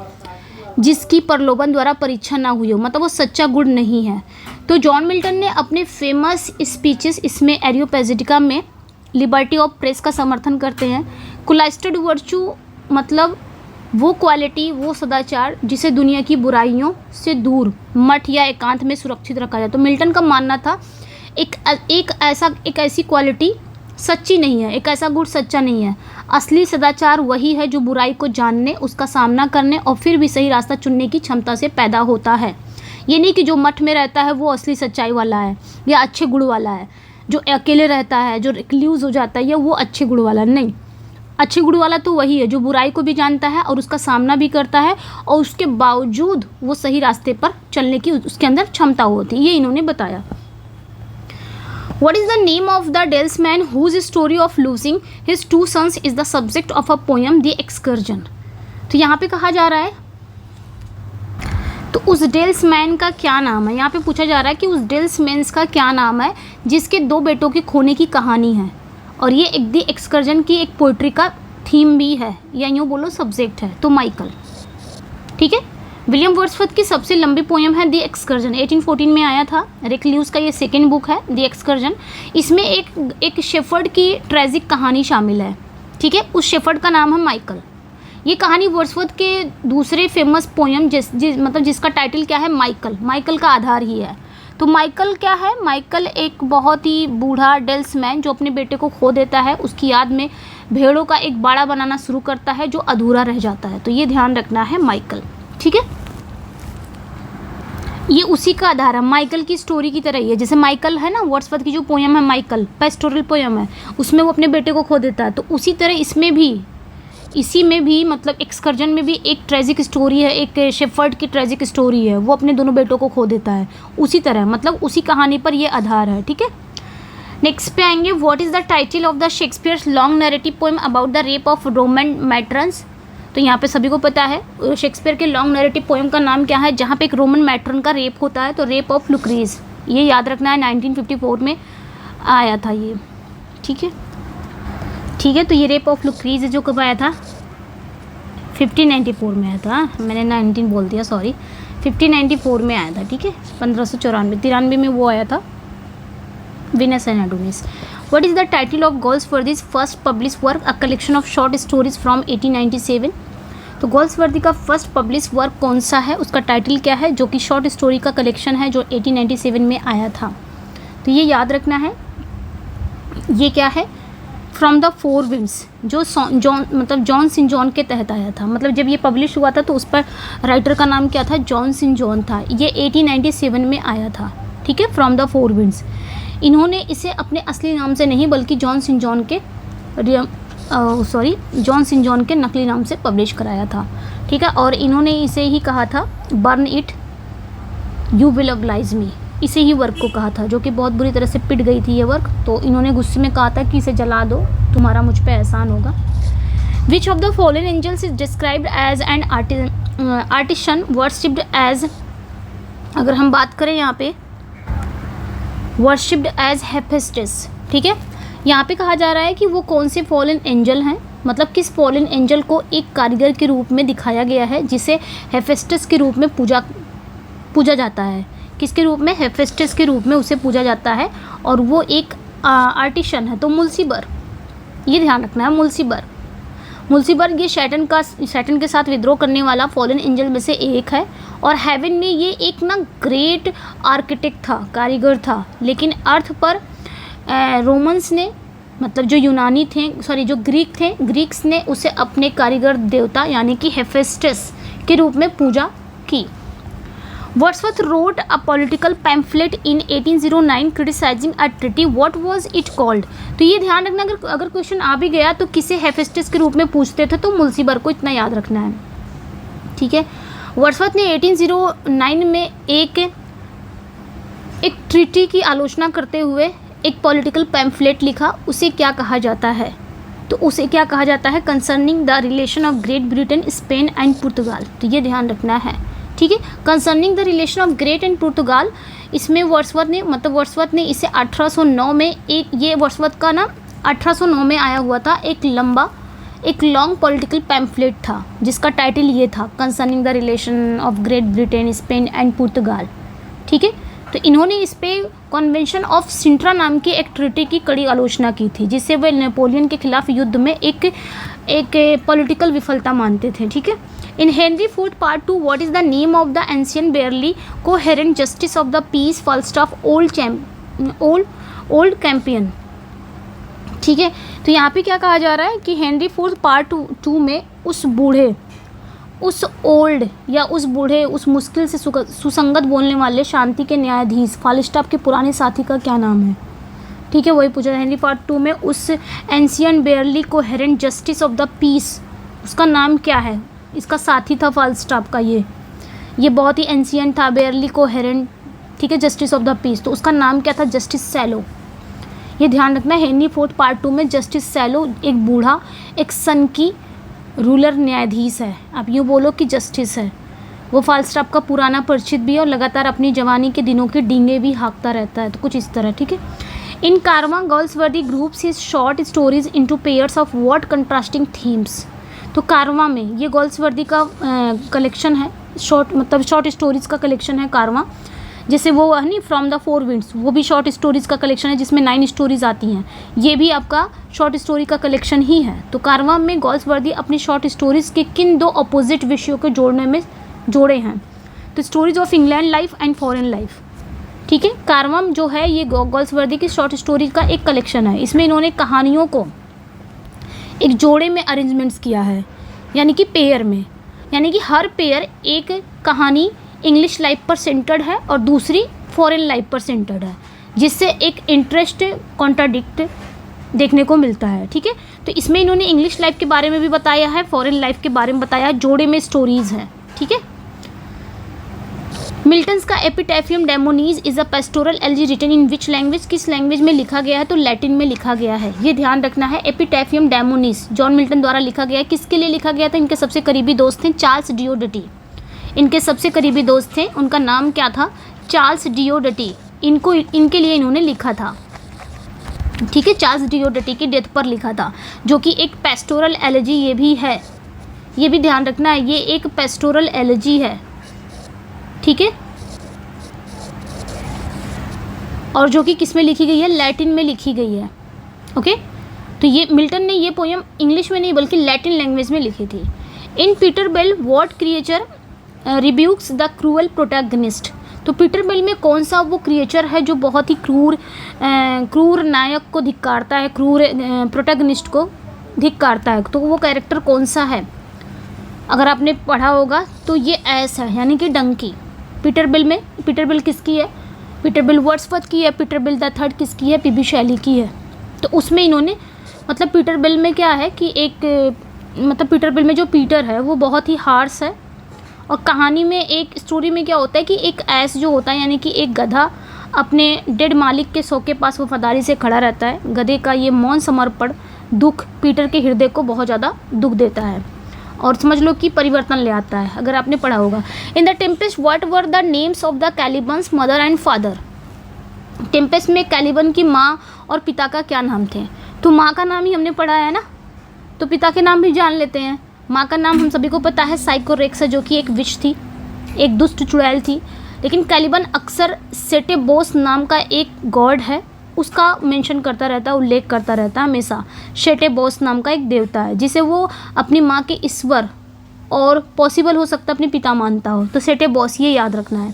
जिसकी प्रलोभन द्वारा परीक्षा ना हुई हो, मतलब वो सच्चा गुण नहीं है। तो जॉन मिल्टन ने अपने फेमस स्पीचेस इसमें एरियोपैजिटिका में लिबर्टी ऑफ प्रेस का समर्थन करते हैं। क्वालिस्टेड वर्च्यू मतलब वो क्वालिटी, वो सदाचार जिसे दुनिया की बुराइयों से दूर मठ या एकांत में सुरक्षित रखा जाए। तो मिल्टन का मानना था एक ऐसी क्वालिटी सच्ची नहीं है, एक ऐसा गुण सच्चा नहीं है। असली सदाचार वही है जो बुराई को जानने, उसका सामना करने और फिर भी सही रास्ता चुनने की क्षमता से पैदा होता है। ये नहीं कि जो मठ में रहता है वो असली सच्चाई वाला है या अच्छे गुण वाला है, जो अकेले रहता है, जो रिक्लूज हो जाता है, या वो अच्छे गुण वाला नहीं। अच्छे गुण वाला तो वही है जो बुराई को भी जानता है और उसका सामना भी करता है और उसके बावजूद वो सही रास्ते पर चलने की उसके अंदर क्षमता होती है। ये इन्होंने बताया। What is the name of the Dalesman whose story of losing his two sons is the subject of a poem, The Excursion? तो यहाँ पे कहा जा रहा है, तो उस डेल्समैन का क्या नाम है। यहाँ पे पूछा जा रहा है कि उस डेल्समैन का क्या नाम है जिसके दो बेटों के खोने की कहानी है, और ये एक दी एक्सकर्जन की एक पोइट्री का थीम भी है, या यूँ बोलो सब्जेक्ट है। तो माइकल, ठीक है। विलियम वर्ड्सवर्थ की सबसे लंबी पोएम है द एक्सकर्जन, 1814 में आया था। रिकल्यूज का ये सेकेंड बुक है द एक्सकर्जन। इसमें एक शेफर्ड की ट्रेजिक कहानी शामिल है, ठीक है। उस शेफर्ड का नाम है माइकल। ये कहानी वर्ड्सवर्थ के दूसरे फेमस पोएम मतलब जिसका टाइटल क्या है, माइकल का आधार ही है। तो माइकल क्या है, माइकल एक बहुत ही बूढ़ा डेल्समैन जो अपने बेटे को खो देता है, उसकी याद में भेड़ों का एक बाड़ा बनाना शुरू करता है जो अधूरा रह जाता है। तो ये ध्यान रखना है माइकल, ठीक है। ये उसी का आधार है, माइकल की स्टोरी की तरह ही है। जैसे माइकल है ना, वर्ड्सवर्थ की जो पोएम है माइकल, पेस्टोरल पोएम है, उसमें वो अपने बेटे को खो देता है। तो उसी तरह इसी में भी मतलब एक्सकर्जन में भी एक ट्रेजिक स्टोरी है, एक शेफर्ड की ट्रेजिक स्टोरी है, वो अपने दोनों बेटों को खो देता है। उसी तरह मतलब उसी कहानी पर ये आधार है, ठीक है। नेक्स्ट पे आएंगे, what is the title of the Shakespeare's long narrative poem about the rape of Roman matrons. तो यहाँ पे सभी को पता है शेक्सपियर के लॉन्ग नैरेटिव पोएम का नाम क्या है, जहाँ पे एक रोमन मैट्रन का रेप होता है। तो रेप ऑफ लुक्रीज, ये याद रखना है, 1954 में आया था ये, ठीक है। तो ये रेप ऑफ लुक्रीज जो कब आया था, 1594 में आया था। मैंने 19 बोल दिया, सॉरी, 1594 में आया था, ठीक है। 1593 में वो आया था, Venus and Adonis. What is the title of Goldsworthy's first published work, a collection of short stories from 1897? तो गोल्ड्सवर्दी का फर्स्ट पब्लिश वर्क कौन सा है, उसका टाइटल क्या है, जो कि शॉर्ट स्टोरी का कलेक्शन है जो 1897 में आया था। तो ये याद रखना है, ये क्या है, फ्रॉम द फोर विंड्स, जो जॉन सेंट जॉन के तहत आया था। मतलब जब ये पब्लिश हुआ था तो उस पर राइटर का नाम क्या था, जॉन सेंट जॉन था। ये 1897 में आया था, ठीक है, फ्रॉम द फोर विंड्स। इन्होंने इसे अपने असली नाम से नहीं बल्कि जॉन सेंट जॉन के नकली नाम से पब्लिश कराया था, ठीक है। और इन्होंने इसे ही कहा था burn it you will oblige me, इसे ही वर्क को कहा था, जो कि बहुत बुरी तरह से पिट गई थी ये वर्क। तो इन्होंने गुस्से में कहा था कि इसे जला दो, तुम्हारा मुझ पे एहसान होगा। Which of the fallen angels is described as an artisan worshipped as, अगर हम बात करें यहाँ पे वर्शिप्ड एज हेफेस्टस, ठीक है। यहाँ पे कहा जा रहा है कि वो कौन से फॉलन एंजल हैं, मतलब किस फॉलन एंजल को एक कारीगर के रूप में दिखाया गया है जिसे हेफेस्टस के रूप में पूजा जाता है। किसके रूप में, हेफेस्टस के रूप में उसे पूजा जाता है, और वो एक आर्टिशन है। तो मुल्सीबर, ये ध्यान रखना है, मुल्सीबर ये शैटन के साथ विद्रोह करने वाला फॉलन एंजल में से एक है। और हेवन ने ये एक ना ग्रेट आर्किटेक्ट था, कारीगर था, लेकिन अर्थ पर रोमन्स ने, मतलब जो यूनानी थे, जो ग्रीक थे, ग्रीक्स ने उसे अपने कारीगर देवता यानी कि हेफेस्टस के रूप में पूजा की। Wordsworth wrote a political pamphlet in 1809 criticizing a treaty. What was it called? तो ये ध्यान रखना, अगर क्वेश्चन आ भी गया तो किसे हेफेस्टस के रूप में पूछते थे, तो मुल्सीबर को, इतना याद रखना है, ठीक है। वर्ड्सवर्थ ने 1809 में एक एक ट्रीटी की आलोचना करते हुए एक पॉलिटिकल पैम्फलेट लिखा, उसे क्या कहा जाता है? तो उसे क्या कहा जाता है? Concerning the relation of Great Britain, Spain and Portugal. तो ये ध्यान रखना है, ठीक है। Concerning the relation of great and Portugal, इसमें वर्ड्सवर्थ ने इसे 1809 में ये वर्ड्सवर्थ का ना 1809 में आया हुआ था, एक लॉन्ग पॉलिटिकल पैम्फलेट था जिसका टाइटल ये था, concerning the relation of Great Britain, Spain and Portugal, ठीक है। तो इन्होंने इस पे कन्वेंशन ऑफ सिंट्रा नाम की एक ट्रीटी की कड़ी आलोचना की थी, जिससे वे नेपोलियन के खिलाफ युद्ध में एक पॉलिटिकल विफलता मानते थे, ठीक है। In Henry Fourth part 2, what is the name of the ancient barely coherent justice of the peace Falstaff old companion, ठीक है। तो यहाँ पे क्या कहा जा रहा है कि हेनरी फोर्थ पार्ट 2 में उस मुश्किल से सुसंगत बोलने वाले शांति के न्यायाधीश फालिस्टाफ के पुराने साथी का क्या नाम है, ठीक है। वही पूछा, हेनरी पार्ट 2 में उस ancient barely coherent justice of the peace, उसका नाम क्या है? इसका साथी था फालिस्टाफ का, ये बहुत ही एंशियंट था, बेयरली कोहेरेंट, ठीक है, जस्टिस ऑफ द पीस। तो उसका नाम क्या था? Justice Shallow. ये ध्यान रखना, हेनरी फोर्थ पार्ट 2 में जस्टिस सैलो एक बूढ़ा, एक सन की रूलर न्यायाधीश है, आप यूँ बोलो कि जस्टिस है। वो फालिस्टाफ का पुराना परिचित भी है और लगातार अपनी जवानी के दिनों के डींगे भी हाँकता रहता है, तो कुछ इस तरह, ठीक है। In Caravan Galsworthy groups his short stories into pairs of what contrasting themes. तो कारवां में ये गोल्सवर्दी का कलेक्शन है, शॉर्ट स्टोरीज का कलेक्शन है कारवां, जैसे वो है नहीं फ्रॉम द फोर विंड्स, वो भी शॉर्ट स्टोरीज का कलेक्शन है जिसमें 9 स्टोरीज आती हैं, ये भी आपका शॉर्ट स्टोरी का कलेक्शन ही है। तो कारवां में गोल्सवर्दी अपनी शॉर्ट स्टोरीज के किन 2 अपोजिट विषयों को जोड़े हैं? तो stories of England life and foreign life, ठीक है। कारवां जो है ये गोल्सवर्दी की शॉर्ट स्टोरीज का एक कलेक्शन है, इसमें इन्होंने कहानियों को एक जोड़े में अरेंजमेंट्स किया है, यानी कि पेयर में, यानी कि हर पेयर एक कहानी इंग्लिश लाइफ पर सेंटर्ड है और दूसरी फॉरेन लाइफ पर सेंटर्ड है, जिससे एक इंटरेस्ट कॉन्ट्राडिक्ट देखने को मिलता है, ठीक है। तो इसमें इन्होंने इंग्लिश लाइफ के बारे में भी बताया है, फॉरेन लाइफ के बारे में बताया, जोड़े में स्टोरीज है, ठीक है। मिल्टन्स का Epitaphium Damonis is a pastoral elegy written in which language, किस लैंग्वेज में लिखा गया है? तो लैटिन में लिखा गया है, ये ध्यान रखना है। एपिटैफियम डेमोनीज जॉन मिल्टन द्वारा लिखा गया है, किसके लिए लिखा गया था? इनके सबसे करीबी दोस्त थे चार्ल्स डिओडटी, इनके सबसे करीबी दोस्त थे, उनका नाम क्या था? चार्ल्स डिओडटी। इनके लिए इन्होंने लिखा था, ठीक है, चार्ल्स डिओडटी की डेथ पर लिखा था, जो कि एक पेस्टोरल एलिजी ये भी है, ये भी ध्यान रखना है, ये एक पेस्टोरल एलिजी है, ठीक है, और जो कि किस में लिखी गई है? लैटिन में लिखी गई है, ओके। तो ये मिल्टन ने ये पोयम इंग्लिश में नहीं बल्कि लैटिन लैंग्वेज में लिखी थी। In Peter Bell what creature rebukes the cruel protagonist. तो पीटर बेल में कौन सा वो क्रिएचर है जो बहुत ही क्रूर नायक को धिक्कारता है, क्रूर प्रोटैगनिस्ट को धिक्कारता है? तो वो कैरेक्टर कौन सा है? अगर आपने पढ़ा होगा तो ये एस है, यानी कि डंकी। पीटर बेल किसकी है? पीटर बेल वर्ड्सवर्थ की है। पीटर बेल द थर्ड किसकी है? पीबी शेली की है। तो उसमें इन्होंने मतलब पीटर बेल में क्या है कि पीटर बेल में जो पीटर है वो बहुत ही हार्श है, और कहानी में एक स्टोरी में क्या होता है कि एक ऐस जो होता है, यानी कि एक गधा अपने डेड मालिक के शव के पास वफादारी से खड़ा रहता है। गधे का ये मौन समर्पण दुख पीटर के हृदय को बहुत ज़्यादा दुख देता है और समझ लो कि परिवर्तन ले आता है, अगर आपने पढ़ा होगा। In the Tempest what were the names of the Caliban's mother and father. Tempest में कैलिबन की माँ और पिता का क्या नाम थे? तो माँ का नाम ही हमने पढ़ा है ना, तो पिता के नाम भी जान लेते हैं। माँ का नाम हम सभी को पता है साइकोरेक्स, जो कि एक विच थी, एक दुष्ट चुड़ैल थी। लेकिन कैलिबन अक्सर सेटेबोस नाम का एक गॉड है, उसका मेंशन करता रहता है, उल्लेख करता रहता है हमेशा। सेटेबोस नाम का एक देवता है जिसे वो अपनी माँ के ईश्वर और पॉसिबल हो सकता है अपने पिता मानता हो। तो सेटेबोस, ये याद रखना है।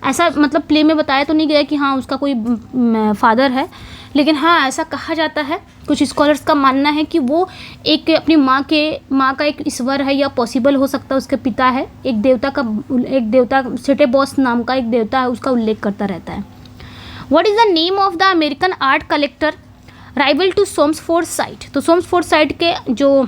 ऐसा मतलब प्ले में बताया तो नहीं गया कि हाँ उसका कोई फादर है, लेकिन हाँ ऐसा कहा जाता है। कुछ स्कॉलर्स का मानना है कि वो एक अपनी माँ का एक ईश्वर है, या पॉसिबल हो सकता है उसके पिता है। एक देवता सेटेबोस नाम का एक देवता है, उसका उल्लेख करता रहता है। What is the name of the American art collector rival to Soames Forsyte. तो सोम्सफोर्ड साइट के जो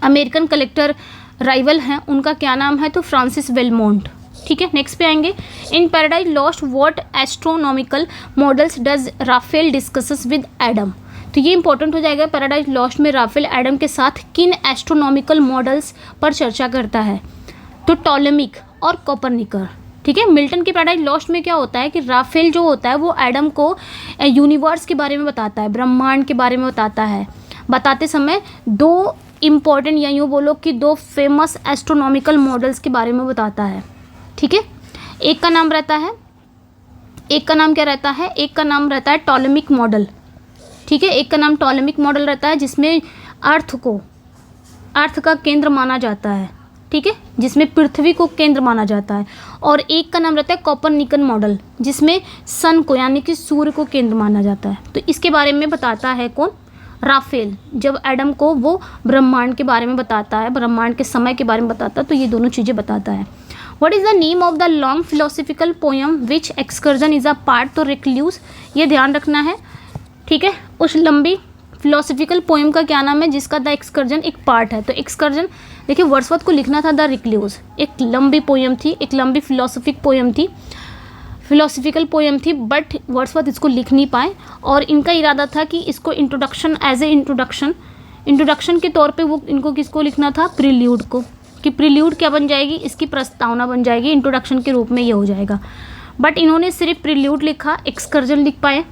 अमेरिकन कलेक्टर राइवल हैं उनका क्या नाम है? तो फ्रांसिस बेलमोंट, ठीक है। नेक्स्ट पे आएंगे, in Paradise Lost what astronomical models does Raphael discusses with Adam. तो ये इंपॉर्टेंट हो जाएगा, पैराडाइज लॉस्ट में राफेल एडम के साथ किन एस्ट्रोनॉमिकल मॉडल्स पर चर्चा करता है, तो टॉलेमिक और कोपरनिकस, ठीक है। मिल्टन के पैराडाइज लॉस्ट में क्या होता है कि राफेल जो होता है वो एडम को यूनिवर्स के बारे में बताता है, ब्रह्मांड के बारे में बताता है। बताते समय दो इम्पॉर्टेंट या यूँ बोलो कि दो फेमस एस्ट्रोनॉमिकल मॉडल्स के बारे में बताता है, ठीक है। एक का नाम रहता है, एक का नाम क्या रहता है, एक का नाम रहता है टॉलेमिक मॉडल, ठीक है। एक का नाम टॉलेमिक मॉडल रहता है जिसमें अर्थ का केंद्र माना जाता है, ठीक है, जिसमें पृथ्वी को केंद्र माना जाता है। और एक का नाम रहता है कोपरनिकन मॉडल जिसमें सन को यानी कि सूर्य को केंद्र माना जाता है। तो इसके बारे में बताता है कौन, राफेल, जब एडम को वो ब्रह्मांड के बारे में बताता है, ब्रह्मांड के समय के बारे में बताता है, तो ये दोनों चीज़ें बताता है। What is the name of the long philosophical poem which excursion is a part, तो रिक्ल्यूज, ये ध्यान रखना है, ठीक है। उस लंबी फिलोसफिकल पोएम का क्या नाम है जिसका द एक्सकर्जन एक पार्ट है, तो एक्सकर्जन देखिए वर्ड्सवर्थ को लिखना था द रिक्ल्यूज, एक लंबी पोएम थी, एक लंबी फिलोसफिकल पोएम थी, बट वर्ड्सवर्थ इसको लिख नहीं पाए और इनका इरादा था कि इसको इंट्रोडक्शन एज ए इंट्रोडक्शन के तौर पे वो इनको किसको लिखना था, प्रील्यूड को, कि प्रील्यूड क्या बन जाएगी, इसकी प्रस्तावना बन जाएगी, इंट्रोडक्शन के रूप में ये हो जाएगा। बट इन्होंने सिर्फ प्रील्यूड लिखा, एक्सकर्जन लिख पाए,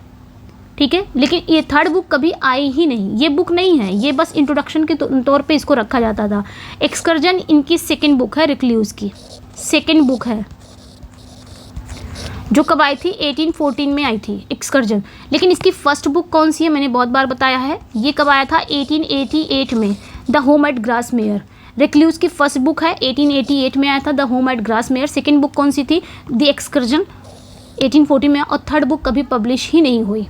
ठीक है। लेकिन ये थर्ड बुक कभी आई ही नहीं, ये बुक नहीं है, ये बस इंट्रोडक्शन के तौर पे इसको रखा जाता था। एक्सकर्जन इनकी सेकंड बुक है, रिक्ल्यूज की सेकंड बुक है, जो कब आई थी, 1814 में आई थी एक्सकर्जन। लेकिन इसकी फर्स्ट बुक कौन सी है, मैंने बहुत बार बताया है, ये कब आया था, 1888 में, the home at Grasmere. Recluse की फर्स्ट बुक है, 1888 में आया था, the home at Grasmere. Second book कौन सी थी, द एक्सकर्जन, 1840 में, और थर्ड बुक कभी पब्लिश ही नहीं हुई,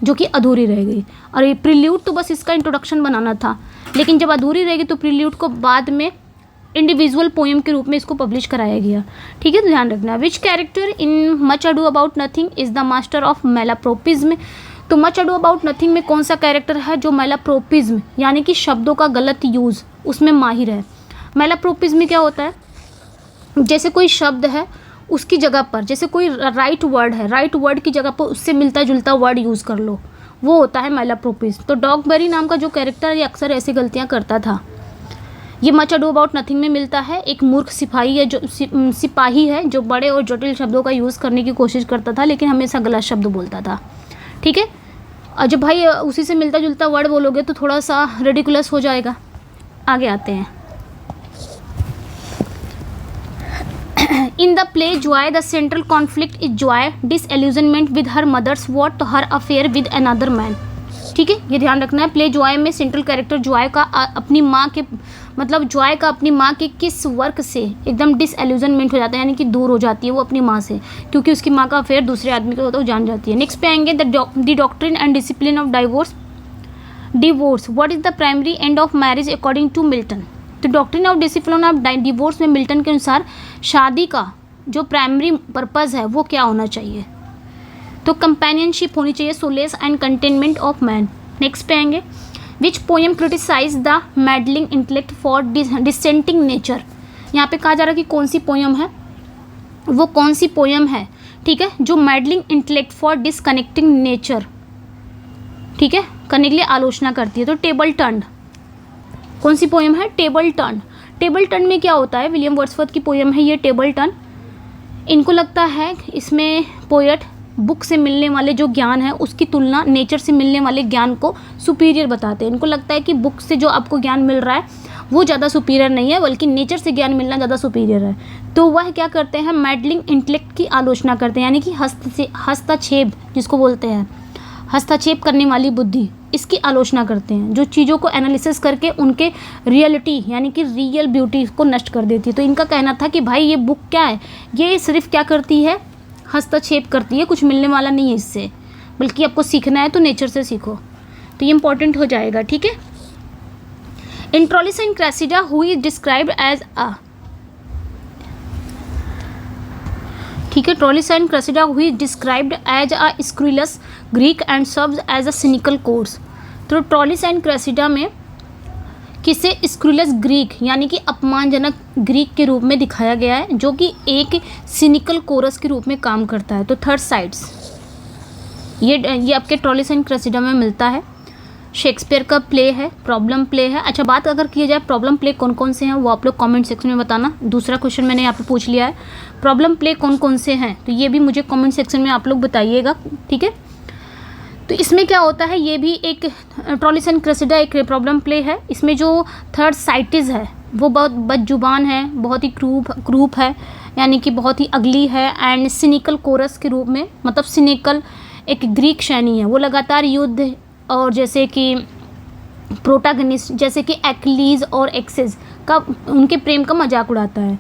जो कि अधूरी रह गई। और ये प्रील्यूड तो बस इसका इंट्रोडक्शन बनाना था, लेकिन जब अधूरी रहेगी तो प्रील्यूड को बाद में इंडिविजुअल पोएम के रूप में इसको पब्लिश कराया गया, ठीक है। तो ध्यान रखना, which character in Much Ado About Nothing is the master of malapropism. तो मच अडू अबाउट नथिंग में कौन सा कैरेक्टर है जो मैलाप्रोपिज्म यानी कि शब्दों का गलत यूज़ उसमें माहिर है। मैलाप्रोपिज्म क्या होता है, जैसे कोई शब्द है उसकी जगह पर, जैसे कोई राइट वर्ड है, राइट वर्ड की जगह पर उससे मिलता जुलता वर्ड यूज़ कर लो, वो होता है मैलाप्रोपिज्म। तो डॉगबेरी नाम का जो कैरेक्टर ये अक्सर ऐसी गलतियाँ करता था। ये मच अडू अबाउट नथिंग में मिलता है, एक मूर्ख सिपाही है जो सिपाही है जो बड़े और जटिल शब्दों का यूज़ करने की कोशिश करता था लेकिन हमेशा गलत शब्द बोलता था, ठीक है। और जब भाई उसी से मिलता जुलता वर्ड बोलोगे तो थोड़ा सा रेडिकुलस हो जाएगा। आगे आते हैं, in the play Joy the central conflict is Joy disillusionment with her mother's what her affair with another man, ठीक है, ये ध्यान रखना है। प्ले जॉय में सेंट्रल कैरेक्टर जॉय का अपनी माँ के मतलब जॉय का अपनी माँ के किस वर्क से एकदम डिसएल्यूजनमेंट हो जाता है, यानी कि दूर हो जाती है वो अपनी माँ से, क्योंकि उसकी माँ का अफेयर दूसरे आदमी का होता है, वो जान जाती है। नेक्स्ट पे आएंगे, the Doctrine and Discipline of Divorce what is the primary end of marriage according to Milton. तो Doctrine of Discipline of Divorce में मिल्टन के अनुसार शादी का जो प्राइमरी पर्पज़ है वो क्या होना चाहिए, तो कंपेनियनशिप होनी चाहिए, solace and contentment of man. Next पे आएंगे, which poem criticize the meddling intellect for dissecting nature. यहाँ पे कहा जा रहा है कि कौन सी पोएम है, वो कौन सी पोएम है, ठीक है, जो मैडलिंग इंटेलेक्ट फॉर डिसकनेक्टिंग नेचर, ठीक है, करने के लिए आलोचना करती है। तो टेबल टर्न कौन सी पोएम है, टेबल टर्न। टेबल टर्न में क्या होता है, विलियम वर्ड्सवर्थ की पोएम है ये टेबल टर्न। इनको लगता है इसमें पोएट बुक से मिलने वाले जो ज्ञान है उसकी तुलना नेचर से मिलने वाले ज्ञान को सुपीरियर बताते हैं। इनको लगता है कि बुक से जो आपको ज्ञान मिल रहा है वो ज़्यादा सुपीरियर नहीं है, बल्कि नेचर से ज्ञान मिलना ज़्यादा सुपीरियर है। तो वह क्या करते हैं, मैडलिंग इंटेलेक्ट की आलोचना करते हैं, यानी कि हस्तक्षेप जिसको बोलते हैं, हस्तक्षेप करने वाली बुद्धि, इसकी आलोचना करते हैं, जो चीज़ों को एनालिसिस करके उनके रियलिटी यानी कि रियल ब्यूटी को नष्ट कर देती है। तो इनका कहना था कि भाई ये बुक क्या है, ये सिर्फ क्या करती है, हस्तक्षेप करती है, कुछ मिलने वाला नहीं है इससे, बल्कि आपको सीखना है तो नेचर से सीखो। तो ये इंपॉर्टेंट हो जाएगा, ठीक है। In Troilus and Cressida who is described as a, ठीक है, Troilus and Cressida who is described as a scurrilous Greek and serves as a cynical chorus. तो ट्रोलिस एंड क्रेसिडा में किसे स्क्रूलेस ग्रीक यानी कि अपमानजनक ग्रीक के रूप में दिखाया गया है, जो कि एक सिनिकल कोरस के रूप में काम करता है। तो थर्साइड्स ये आपके ट्रॉलिस एंड क्रेसिडा में मिलता है। शेक्सपियर का प्ले है, प्रॉब्लम प्ले है। अच्छा, बात अगर की जाए प्रॉब्लम प्ले कौन कौन से हैं वो आप लोग कमेंट सेक्शन में बताना। दूसरा क्वेश्चन मैंने यहाँ पे पूछ लिया है, प्रॉब्लम प्ले कौन कौन से हैं, तो ये भी मुझे कमेंट सेक्शन में आप लोग बताइएगा, ठीक है। तो इसमें क्या होता है, ये भी एक ट्रॉलिस एंड क्रेसिडा एक प्रॉब्लम प्ले है। इसमें जो थर्साइटिस है वो बहुत बदजुबान है, बहुत ही क्रूप है, यानी कि बहुत ही अगली है, एंड सिनिकल कोरस के रूप में, मतलब सिनिकल एक ग्रीक शैनी है। वो लगातार युद्ध और जैसे कि प्रोटागनिस्ट जैसे कि एक्लीज और एक्सेस का, उनके प्रेम का मजाक उड़ाता है,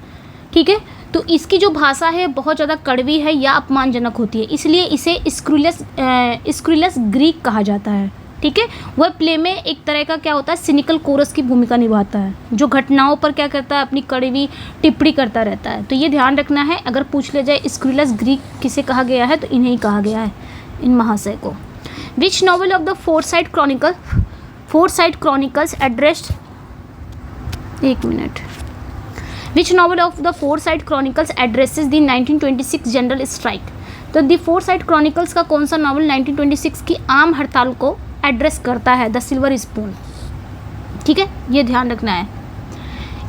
ठीक है। तो इसकी जो भाषा है बहुत ज़्यादा कड़वी है या अपमानजनक होती है, इसलिए इसे स्क्रूलेस ग्रीक कहा जाता है, ठीक है। वह प्ले में एक तरह का क्या होता है, सिनिकल कोरस की भूमिका निभाता है, जो घटनाओं पर क्या करता है, अपनी कड़वी टिप्पणी करता रहता है। तो ये ध्यान रखना है, अगर पूछ लिया जाए स्क्रूलेस ग्रीक किसे कहा गया है, तो इन्हें ही कहा गया है, इन महाशय को। Which novel of the Forsyte Chronicles addressed, एक मिनट, Which novel of the Forsyte Chronicles addresses the 1926 general strike. तो द फोरसाइट क्रॉनिकल्स का कौन सा नावल 1926 की आम हड़ताल को एड्रेस करता है, द सिल्वर स्पून, ठीक है, ये ध्यान रखना है।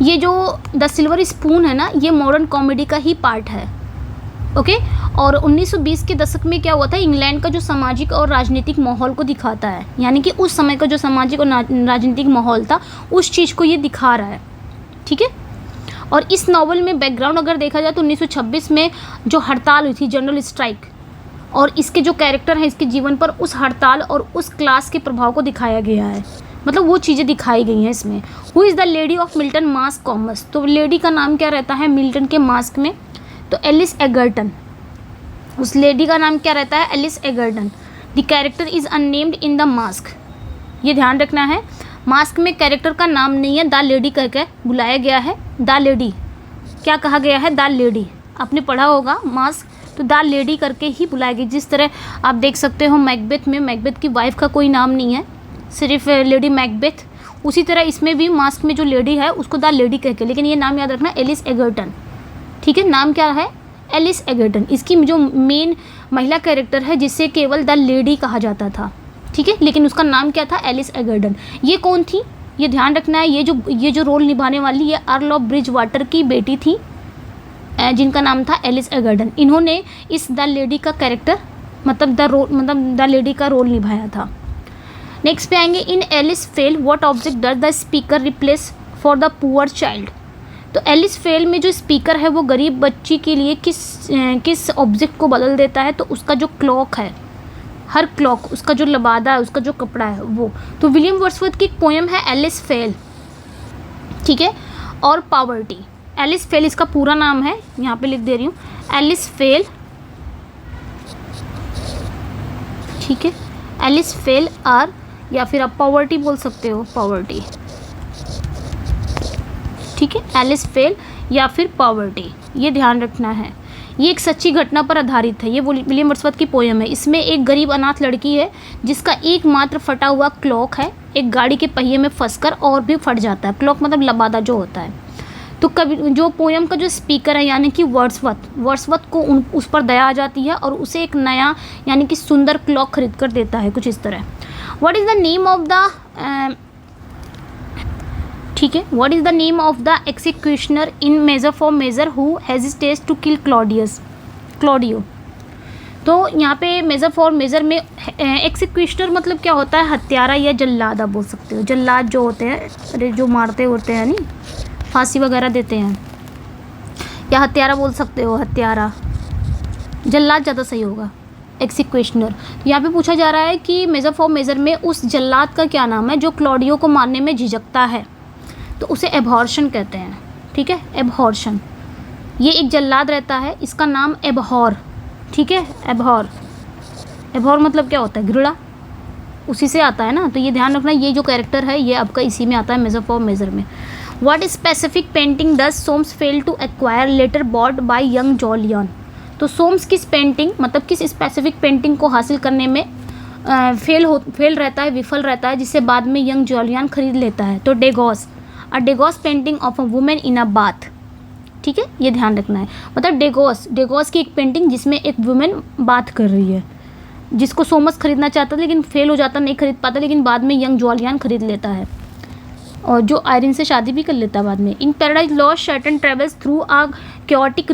ये जो द सिल्वर स्पून है ना, ये मॉडर्न कॉमेडी का ही पार्ट है, ओके। और 1920 के दशक में क्या हुआ था, इंग्लैंड का जो सामाजिक और राजनीतिक माहौल को दिखाता है, यानी कि उस समय का जो सामाजिक और राजनीतिक माहौल था उस चीज़ को ये दिखा रहा है, ठीक है। और इस नावल में बैकग्राउंड अगर देखा जाए तो 1926 में जो हड़ताल हुई थी, जनरल स्ट्राइक, और इसके जो कैरेक्टर हैं इसके जीवन पर उस हड़ताल और उस क्लास के प्रभाव को दिखाया गया है, मतलब वो चीज़ें दिखाई गई हैं इसमें। Who is the lady of Milton mask commerce, तो लेडी का नाम क्या रहता है मिल्टन के मास्क में, तो एलिस एगर्टन, उस लेडी का नाम क्या रहता है, Alice Egerton. The character is unnamed in the Masque, ये ध्यान रखना है, मास्क में कैरेक्टर का नाम नहीं है, द लेडी करके बुलाया गया है। द लेडी क्या कहा गया है, द लेडी, आपने पढ़ा होगा मास्क, तो द लेडी करके ही बुलाया गया। जिस तरह आप देख सकते हो मैकबेथ में मैकबेथ की वाइफ का कोई नाम नहीं है, सिर्फ लेडी मैकबेथ, उसी तरह इसमें भी मास्क में जो लेडी है उसको द लेडी कहके, लेकिन ये नाम याद रखना, एलिस एगर्टन, ठीक है। नाम क्या है, एलिस एगर्टन। इसकी जो मेन महिला कैरेक्टर है जिससे केवल द लेडी कहा जाता था, ठीक है, लेकिन उसका नाम क्या था, एलिस एगर्टन। ये कौन थी, ये ध्यान रखना है, ये जो रोल निभाने वाली ये अर्ल ऑफ ब्रिजवाटर की बेटी थी, जिनका नाम था एलिस एगर्टन। इन्होंने इस द लेडी का कैरेक्टर मतलब द लेडी का रोल निभाया था। नेक्स्ट पे आएंगे, in Alice Fell what object does the speaker replace for the poor child. तो एलिस फेल में जो स्पीकर है वो गरीब बच्ची के लिए किस ऑब्जेक्ट को बदल देता है, तो उसका जो क्लॉक है, हर क्लॉक, उसका जो लबादा है, उसका जो कपड़ा है वो। तो विलियम वर्ड्सवर्थ की एक पोएम है एलिस फेल, ठीक है, और पॉवर्टी। एलिस फेल इसका पूरा नाम है, यहाँ पे लिख दे रही हूँ, एलिस फेल, ठीक है, एलिस फेल आर, या फिर आप पॉवर्टी बोल सकते हो, पॉवर्टी, ठीक है, एलिस फेल या फिर पॉवर्टी, ये ध्यान रखना है। ये एक सच्ची घटना पर आधारित है, ये विलियम वर्ड्सवर्थ की पोएम है। इसमें एक गरीब अनाथ लड़की है जिसका एकमात्र फटा हुआ क्लॉक है, एक गाड़ी के पहिए में फंसकर और भी फट जाता है। क्लॉक मतलब लबादा जो होता है। तो कभी जो पोएम का जो स्पीकर है यानी कि वर्ड्सवर्थ को उस पर दया आ जाती है और उसे एक नया यानी कि सुंदर क्लॉक खरीद कर देता है, कुछ इस तरह। What is the name of the, ठीक है, what is the name of the executioner in Measure for Measure who hesitates to kill Claudio. तो यहाँ पे मेजर फॉर मेजर में एक्सिक्यूशनर मतलब क्या होता है, हत्यारा या जल्लाद आप बोल सकते हो। जल्लाद जो होते हैं, अरे जो मारते होते हैं, नहीं फांसी वगैरह देते हैं, या हत्यारा बोल सकते हो, हत्यारा, जल्लाद ज़्यादा सही होगा, एक्सिक्यूशनर। यहाँ पे पूछा जा रहा है कि मेजर फॉर मेजर में उस जल्लाद का क्या नाम है जो क्लॉडियो को मारने में झिझकता है, तो उसे एबहॉर्शन कहते हैं, ठीक है, एबहॉर्शन। ये एक जल्लाद रहता है, इसका नाम एबहॉर, ठीक है, एबहॉर मतलब क्या होता है, घृणा, उसी से आता है ना। तो ये ध्यान रखना, ये जो कैरेक्टर है ये आपका इसी में आता है, मेजर फॉर मेजर में। What specific painting does Soames fail to acquire later bought by young Jolyon. तो सोम्स किस पेंटिंग मतलब किस स्पेसिफिक पेंटिंग को हासिल करने में फेल रहता है, विफल रहता है, जिसे बाद में यंग जूलियन खरीद लेता है। तो Degas, a Degas painting of a women in a bath, ठीक है, ये ध्यान रखना है। मतलब डेगॉस की एक पेंटिंग जिसमें एक वुमेन बात कर रही है, जिसको सोमस खरीदना चाहता था लेकिन फेल हो जाता, नहीं खरीद पाता, लेकिन बाद में यंग जूलियन खरीद लेता है और जो आयरन से शादी भी कर लेता है बाद में। इन Paradise lost Saturn travels through a chaotic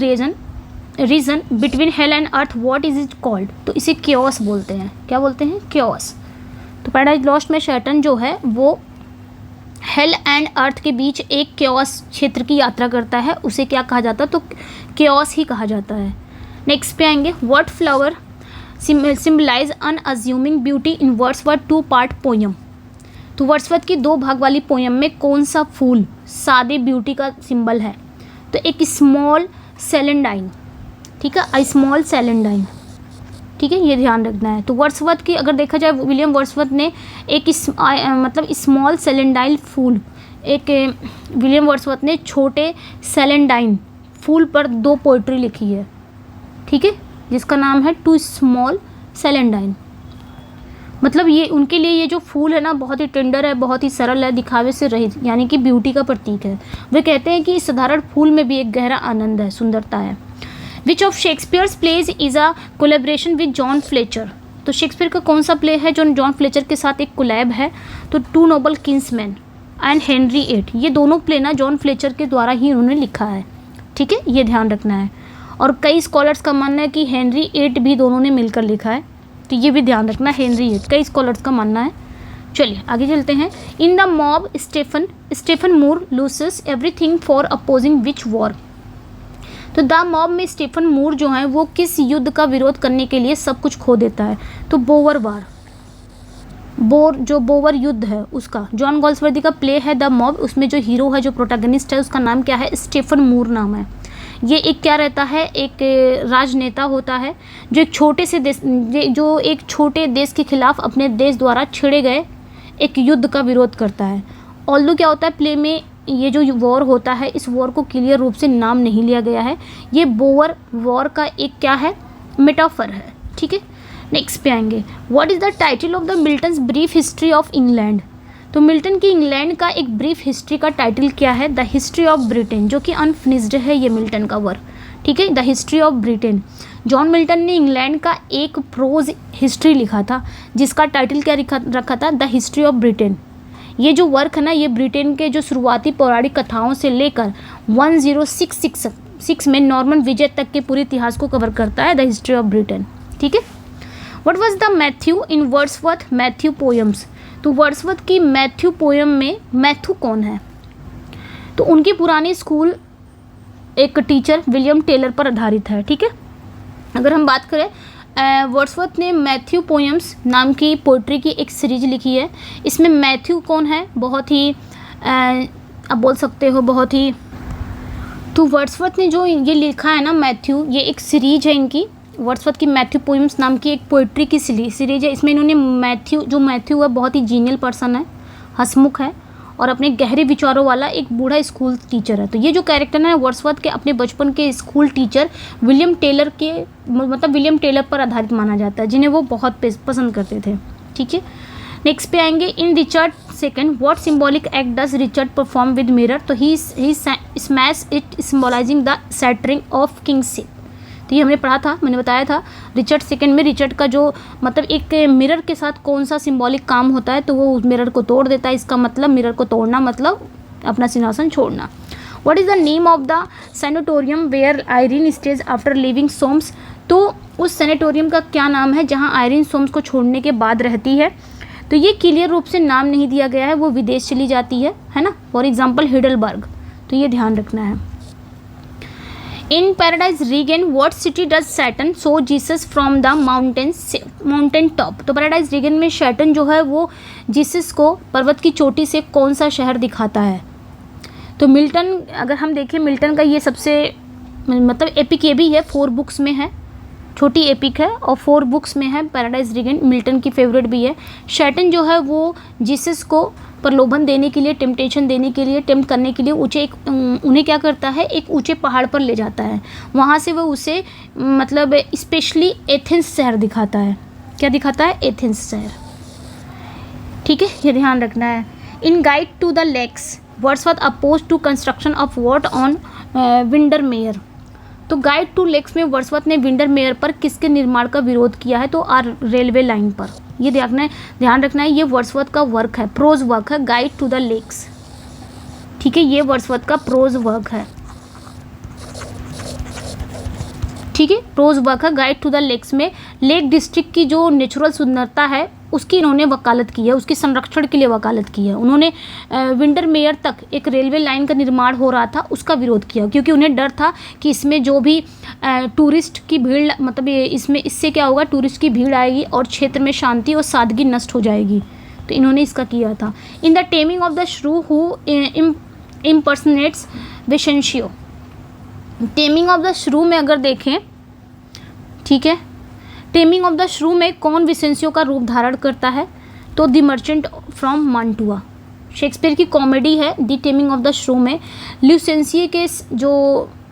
region between hello and earth, what is it called? तो इसे क्योस बोलते हैं। क्या बोलते हैं? क्योस। तो पैराडाइज लॉस्ट में शैटन जो है वो हेल एंड अर्थ के बीच एक क्योस क्षेत्र की यात्रा करता है, उसे क्या कहा जाता है? तो क्योस ही कहा जाता है। नेक्स्ट पे आएंगे, what flower symbolize unassuming beauty in Wordsworth 2-part poem. तो वर्ड्सवर्थ की 2 भाग वाली पोयम में कौन सा फूल सादे ब्यूटी का सिंबल है? तो एक स्मॉल सेलेंडाइन, ठीक है, स्मॉल सेलेंडाइन, ठीक है, ये ध्यान रखना है। तो वर्ड्सवर्थ की अगर देखा जाए, विलियम वर्ड्सवर्थ ने एक मतलब स्मॉल सेलेंडाइन फूल, एक विलियम वर्ड्सवर्थ ने छोटे सेलेंडाइन फूल पर 2 पोइट्री लिखी है, ठीक है, जिसका नाम है टू स्मॉल सेलेंडाइन। मतलब ये उनके लिए ये जो फूल है ना बहुत ही टेंडर है, बहुत ही सरल है, दिखावे से रहित, यानी कि ब्यूटी का प्रतीक है। वे कहते हैं कि इस साधारण फूल में भी एक गहरा आनंद है, सुंदरता है। Which of Shakespeare's plays is a collaboration with John Fletcher. तो शेक्सपियर का कौन सा प्ले है जो जॉन फ्लेचर के साथ एक कोलैब है? तो 2 Noble Kinsmen and Henry VIII, ये दोनों प्ले ना जॉन फ्लेचर के द्वारा ही उन्होंने लिखा है, ठीक है, ये ध्यान रखना है। और कई स्कॉलर्स का मानना है कि हेनरी VIII भी दोनों ने मिलकर लिखा है, तो ये भी ध्यान रखना, हेनरी VIII, कई स्कॉलर्स का मानना है। चलिए आगे चलते हैं। In the Mob Stephen Moore loses everything for opposing which war. तो द मॉब में स्टेफन मूर जो है वो किस युद्ध का विरोध करने के लिए सब कुछ खो देता है? तो बोवर वार, जो बोवर युद्ध है उसका। जॉन गॉल्सवर्दी का प्ले है द मॉब, उसमें जो हीरो है, जो प्रोटैगनिस्ट है, उसका नाम क्या है? स्टेफन मूर नाम है। ये एक क्या रहता है? एक राजनेता होता है जो एक छोटे देश के खिलाफ अपने देश द्वारा छेड़े गए एक युद्ध का विरोध करता है। ऑल्दो क्या होता है प्ले में, ये जो वॉर होता है इस वॉर को क्लियर रूप से नाम नहीं लिया गया है, ये बोवर वॉर का एक क्या है? मेटाफर है, ठीक है। नेक्स्ट पे आएंगे, what is the title of the Milton's brief history of England. तो मिल्टन की इंग्लैंड का एक ब्रीफ हिस्ट्री का टाइटल क्या है? द हिस्ट्री ऑफ ब्रिटेन, जो कि अनफिनिश्ड है ये मिल्टन का वर्क, ठीक है, the history of Britain. John Milton ने इंग्लैंड का एक प्रोज हिस्ट्री लिखा था जिसका टाइटल क्या रखा था? The history of Britain. ये जो वर्क है ना, ये ब्रिटेन के जो शुरुआती पौराणिक कथाओं से लेकर 1066 में नॉर्मन विजय तक के पूरे इतिहास को कवर करता है, द हिस्ट्री ऑफ ब्रिटेन, ठीक है। What was the Matthew in Wordsworth Matthew poems. तो वर्ड्सवर्थ की मैथ्यू पोएम में मैथ्यू कौन है? तो उनकी पुरानी स्कूल एक टीचर विलियम टेलर पर आधारित है, ठीक है। अगर हम बात करें, वर्ड्सवर्थ ने मैथ्यू पोएम्स नाम की पोइट्री की एक सीरीज लिखी है। इसमें मैथ्यू कौन है? बहुत ही आप बोल सकते हो बहुत ही, तो वर्ड्सवर्थ ने जो ये लिखा है ना मैथ्यू, ये एक सीरीज है इनकी, वर्ड्सवर्थ की मैथ्यू पोएम्स नाम की एक पोइट्री की सीरीज है। इसमें इन्होंने जो मैथ्यू है बहुत ही जीनियल पर्सन है, हंसमुख है और अपने गहरे विचारों वाला एक बूढ़ा स्कूल टीचर है। तो ये जो कैरेक्टर है वर्ड्सवर्थ के अपने बचपन के स्कूल टीचर विलियम टेलर पर आधारित माना जाता है, जिन्हें वो बहुत पसंद करते थे, ठीक है। नेक्स्ट पे आएंगे, in Richard Second what symbolic act does Richard perform with mirror. तो he smash it symbolizing the shattering of kingship. तो ये हमने पढ़ा था, मैंने बताया था रिचर्ड सेकंड में रिचर्ड का जो मतलब एक मिरर के साथ कौन सा सिंबॉलिक काम होता है, तो वो उस मिरर को तोड़ देता है। इसका मतलब मिरर को तोड़ना मतलब अपना सिंहासन छोड़ना। What is the name of the sanatorium where Irene stays after leaving Soames. तो उस सैनिटोरियम का क्या नाम है जहाँ आयरीन सोम्स को छोड़ने के बाद रहती है? तो ये क्लियर रूप से नाम नहीं दिया गया है, वो विदेश चली जाती है ना, फॉर एग्जाम्पल हिडलबर्ग। तो ये ध्यान रखना है। In Paradise Regained what city does Satan show Jesus from the mountain top. तो पैराडाइज रीगेन में सैटन जो है वो जीसस को पर्वत की चोटी से कौन सा शहर दिखाता है? तो मिल्टन, अगर हम देखें मिल्टन का ये सबसे मतलब एपिक ये भी है, 4 बुक्स में है, छोटी एपिक है और 4 बुक्स में है। पैराडाइज रीगेन मिल्टन की फेवरेट भी है। सैटन जो है वो जीसस को प्रलोभन देने के लिए, टेम्पटेशन देने के लिए, टेम्प्ट करने के लिए उन्हें क्या करता है, एक ऊंचे पहाड़ पर ले जाता है। वहाँ से वो उसे मतलब स्पेशली एथेंस शहर दिखाता है, क्या दिखाता है? एथेंस शहर। ठीक है, ये ध्यान रखना है। In Guide to the Lakes Wordsworth oppose to construction of what on Windermere. तो गाइड टू लेक्स में वर्ड्सवर्थ ने विंडरमेयर पर किसके निर्माण का विरोध किया है? तो आर रेलवे लाइन पर। ये ध्यान रखना है, ये वर्ड्सवर्थ का वर्क है, प्रोज वर्क है, गाइड टू द लेक्स। ठीक है, ये वर्ड्सवर्थ का प्रोज वर्क है। ठीक है, प्रोज वर्क है, गाइड टू द लेक्स में लेक डिस्ट्रिक्ट की जो नेचुरल सुंदरता है उसकी इन्होंने वकालत की है, उसके संरक्षण के लिए वकालत की है। उन्होंने विंडरमेयर तक एक रेलवे लाइन का निर्माण हो रहा था उसका विरोध किया, क्योंकि उन्हें डर था कि इसमें जो भी टूरिस्ट की भीड़, मतलब इससे क्या होगा, टूरिस्ट की भीड़ आएगी और क्षेत्र में शांति और सादगी नष्ट हो जाएगी। तो इन्होंने इसका किया था। इन द टेमिंग ऑफ द श्रू who इम्पर्सनेट्स विसेंशियो। Taming of the Shrew में अगर देखें, ठीक है, टेमिंग ऑफ द श्रू में कौन विसेंशियो का रूप धारण करता है? तो द मर्चेंट फ्रॉम मांटुआ। शेक्सपियर की कॉमेडी है the Taming of the Shrew में। ल्यूसेंसिये के जो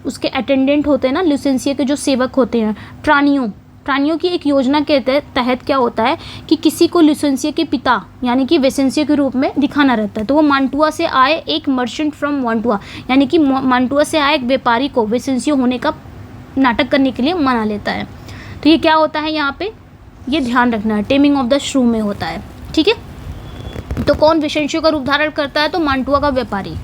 उसके अटेंडेंट होते हैं ना, ल्यूसेंसिये के जो सेवक होते हैं, ट्रानियों की एक योजना के तहत क्या होता है कि किसी को ल्यूसेंसिये के पिता यानी कि वेसेंसियो के रूप में दिखाना रहता है। तो वो मांटुआ से आए एक मर्चेंट फ्रॉम मांटुआ, यानी कि मांटुआ से आए एक व्यापारी को वेसेंसियो होने का नाटक करने के लिए मना लेता है। तो ये क्या होता है यहाँ पे, ये ध्यान रखना है, टेमिंग ऑफ द श्रू में होता है। ठीक है, तो कौन विसेंशियो का रूप धारण करता है? तो मांटुआ का व्यापारी।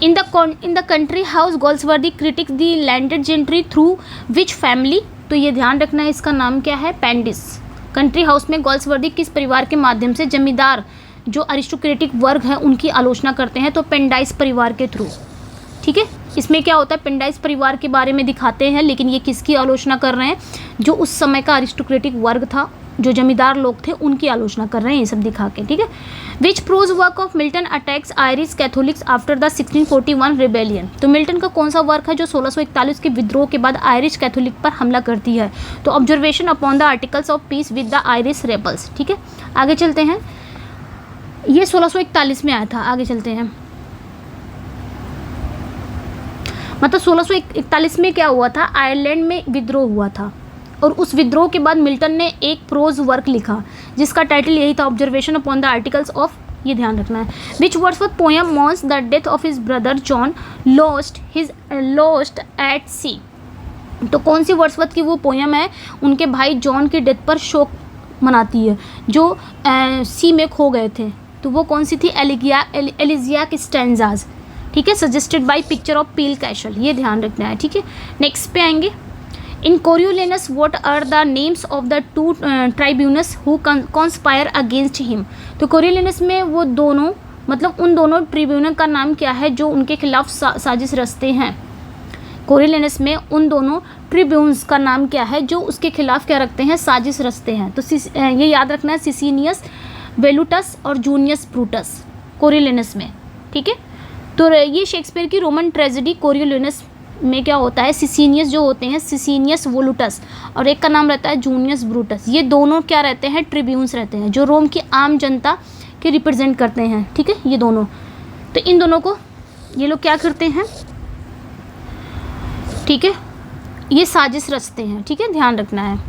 In The Country House Galsworthy critique the landed gentry through which family. तो ये ध्यान रखना है, इसका नाम क्या है? पेंडिस। कंट्री हाउस में गोल्सवर्दी किस परिवार के माध्यम से जमींदार जो अरिस्टोक्रेटिक वर्ग है उनकी आलोचना करते हैं? तो पेंडाइस परिवार के थ्रू। ठीक है, इसमें क्या होता है, पेंडाइस परिवार के बारे में दिखाते हैं, लेकिन ये किसकी आलोचना कर रहे हैं? जो उस समय का अरिस्टोक्रेटिक वर्ग था, जो जमींदार लोग थे, उनकी आलोचना कर रहे हैं ये सब दिखा के। ठीक है, which prose work of Milton attacks Irish Catholics after the 1641 rebellion. तो मिल्टन का कौन सा वर्क है जो 1641 के विद्रोह के बाद आयरिश कैथोलिक पर हमला करती है? तो observation upon the Articles of peace with the Irish rebels. ठीक है, आगे चलते हैं, ये 1641 में आया था। आगे चलते हैं, मतलब 1641 में क्या हुआ था, आयरलैंड में विद्रोह हुआ था और उस विद्रोह के बाद मिल्टन ने एक प्रोज वर्क लिखा जिसका टाइटल यही था, Observation upon the Articles of, ये ध्यान रखना है, which Wordsworth poem mourns the death of his brother John lost at sea. तो कौन सी वर्ड्सवर्थ की वो पोएम है, उनके भाई जॉन की डेथ पर शोक मनाती है जो सी में खो गए थे। तो वो कौन सी थी? Elegiac Stanzas. ठीक है, suggested by picture of Peele Castle, ये ध्यान रखना है। ठीक है, नेक्स्ट पे आएंगे, in Coriolanus what are the names of the two tribunes who conspire against him. तो कोरियोलेनस में वो दोनों, मतलब उन दोनों ट्रिब्यूनल का नाम क्या है जो उनके खिलाफ साजिश रचते हैं? कोरियोलेनस में उन दोनों ट्रिब्यून्स का नाम क्या है जो उसके खिलाफ क्या रखते हैं? साजिश रचते हैं। तो ये याद रखना है, सिसिनियस वेलुटस और जूनियस ब्रूटस कोरियोलेनस में। ठीक है, तो ये शेक्सपियर की रोमन ट्रेजेडी कोरियोलेनस में क्या होता है, सिसिनियस जो होते हैं, सिसिनियस वोलुटस, और एक का नाम रहता है जूनियस ब्रूटस। ये दोनों क्या रहते हैं? ट्रिब्यून्स रहते हैं जो रोम की आम जनता के रिप्रेजेंट करते हैं। ठीक है, ये दोनों, तो इन दोनों को ये लोग क्या करते हैं? ठीक है, ये साजिश रचते हैं। ठीक है, ध्यान रखना है,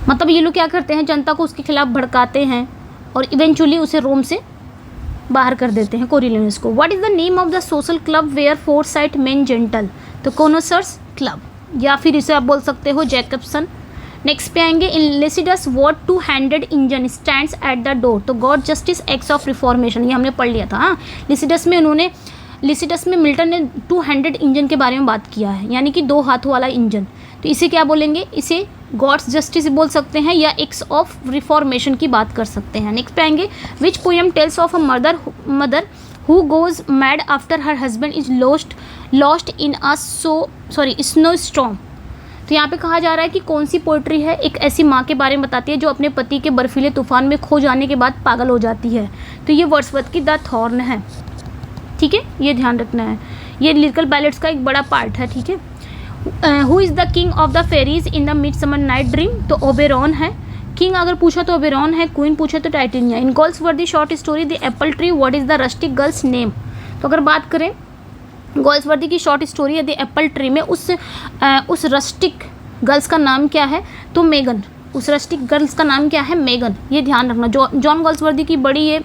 मतलब ये लोग क्या करते हैं, जनता को उसके खिलाफ भड़काते हैं और इवेंचुअली उसे रोम से बाहर कर देते हैं, कोरियोलेनस को। What is the name of the social club where Forsyte men gentle? तो कोनोसर्स क्लब, या फिर इसे आप बोल सकते हो जैकबसन। नेक्स्ट पे आएंगे, in Lycidas what two handed engine stands at the door. तो God justice acts of reformation, ये हमने पढ़ लिया था। हाँ, लिसिडस में मिल्टन ने 2 हैंडेड इंजन के बारे में बात किया है, यानी कि 2 हाथों वाला इंजन। तो इसे क्या बोलेंगे? इसे गॉड्स जस्टिस बोल सकते हैं या एक्ट्स ऑफ रिफॉर्मेशन की बात कर सकते हैं। नेक्स्ट पे आएंगे, which poem tells of a mother who goes mad after her husband is lost in a snowstorm. तो यहाँ पे कहा जा रहा है कि कौन सी पोइट्री है एक ऐसी माँ के बारे में बताती है जो अपने पति के बर्फीले तूफान में खो जाने के बाद पागल हो जाती है। तो ये वर्ड्सवर्थ की द थॉर्न है। ठीक है, ये ध्यान रखना है, ये लिरिकल बैलेट्स का एक बड़ा पार्ट है। ठीक है, who is the king of the fairies in the Midsummer night Dream? तो ओबेरॉन है। किंग अगर पूछा तो ओबेरॉन है, क्वीन पूछा तो Titania. In Galsworthy short story The Apple Tree what is the rustic girl's name? तो अगर बात करें गोल्सवर्दी की शॉर्ट स्टोरी है द एप्पल ट्री में, उस रस्टिक गर्ल्स का नाम क्या है? तो मेगन। उस रस्टिक गर्ल्स का नाम क्या है, मेगन। ये ध्यान रखना। जॉन गॉल्सवर्दी की बड़ी ये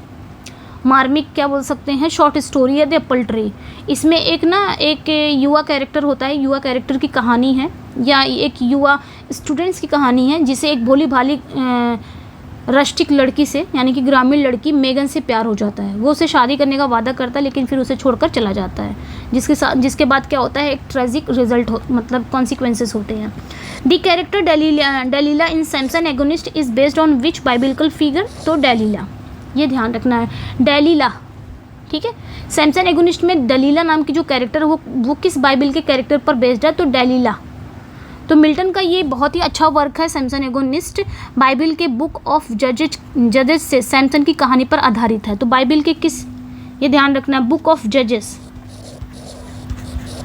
मार्मिक क्या बोल सकते हैं शॉर्ट स्टोरी है द एप्पल ट्री। इसमें एक युवा कैरेक्टर होता है, युवा कैरेक्टर की कहानी है या एक युवा स्टूडेंट्स की कहानी है जिसे एक भोली भाली रस्टिक लड़की से यानी कि ग्रामीण लड़की मेगन से प्यार हो जाता है। वो उसे शादी करने का वादा करता है लेकिन फिर उसे छोड़कर चला जाता है, जिसके बाद क्या होता है, एक ट्रेजिक रिजल्ट मतलब कॉन्सिक्वेंसेस होते हैं। The character Delilah in Samson Agonistes is based on which biblical figure. तो डेलीला, ये ध्यान रखना है, डेलीला, ठीक है। सैमसन एगोनिस्ट में दलीला नाम की जो कैरेक्टर है वो किस बाइबल के कैरेक्टर पर बेस्ड है, तो डेलीला। तो मिल्टन का ये बहुत ही अच्छा वर्क है सैमसन एगोनिस्ट, बाइबल के बुक ऑफ जजेस से सैमसन की कहानी पर आधारित है। तो बाइबल के किस, ये ध्यान रखना है, बुक ऑफ जजेस,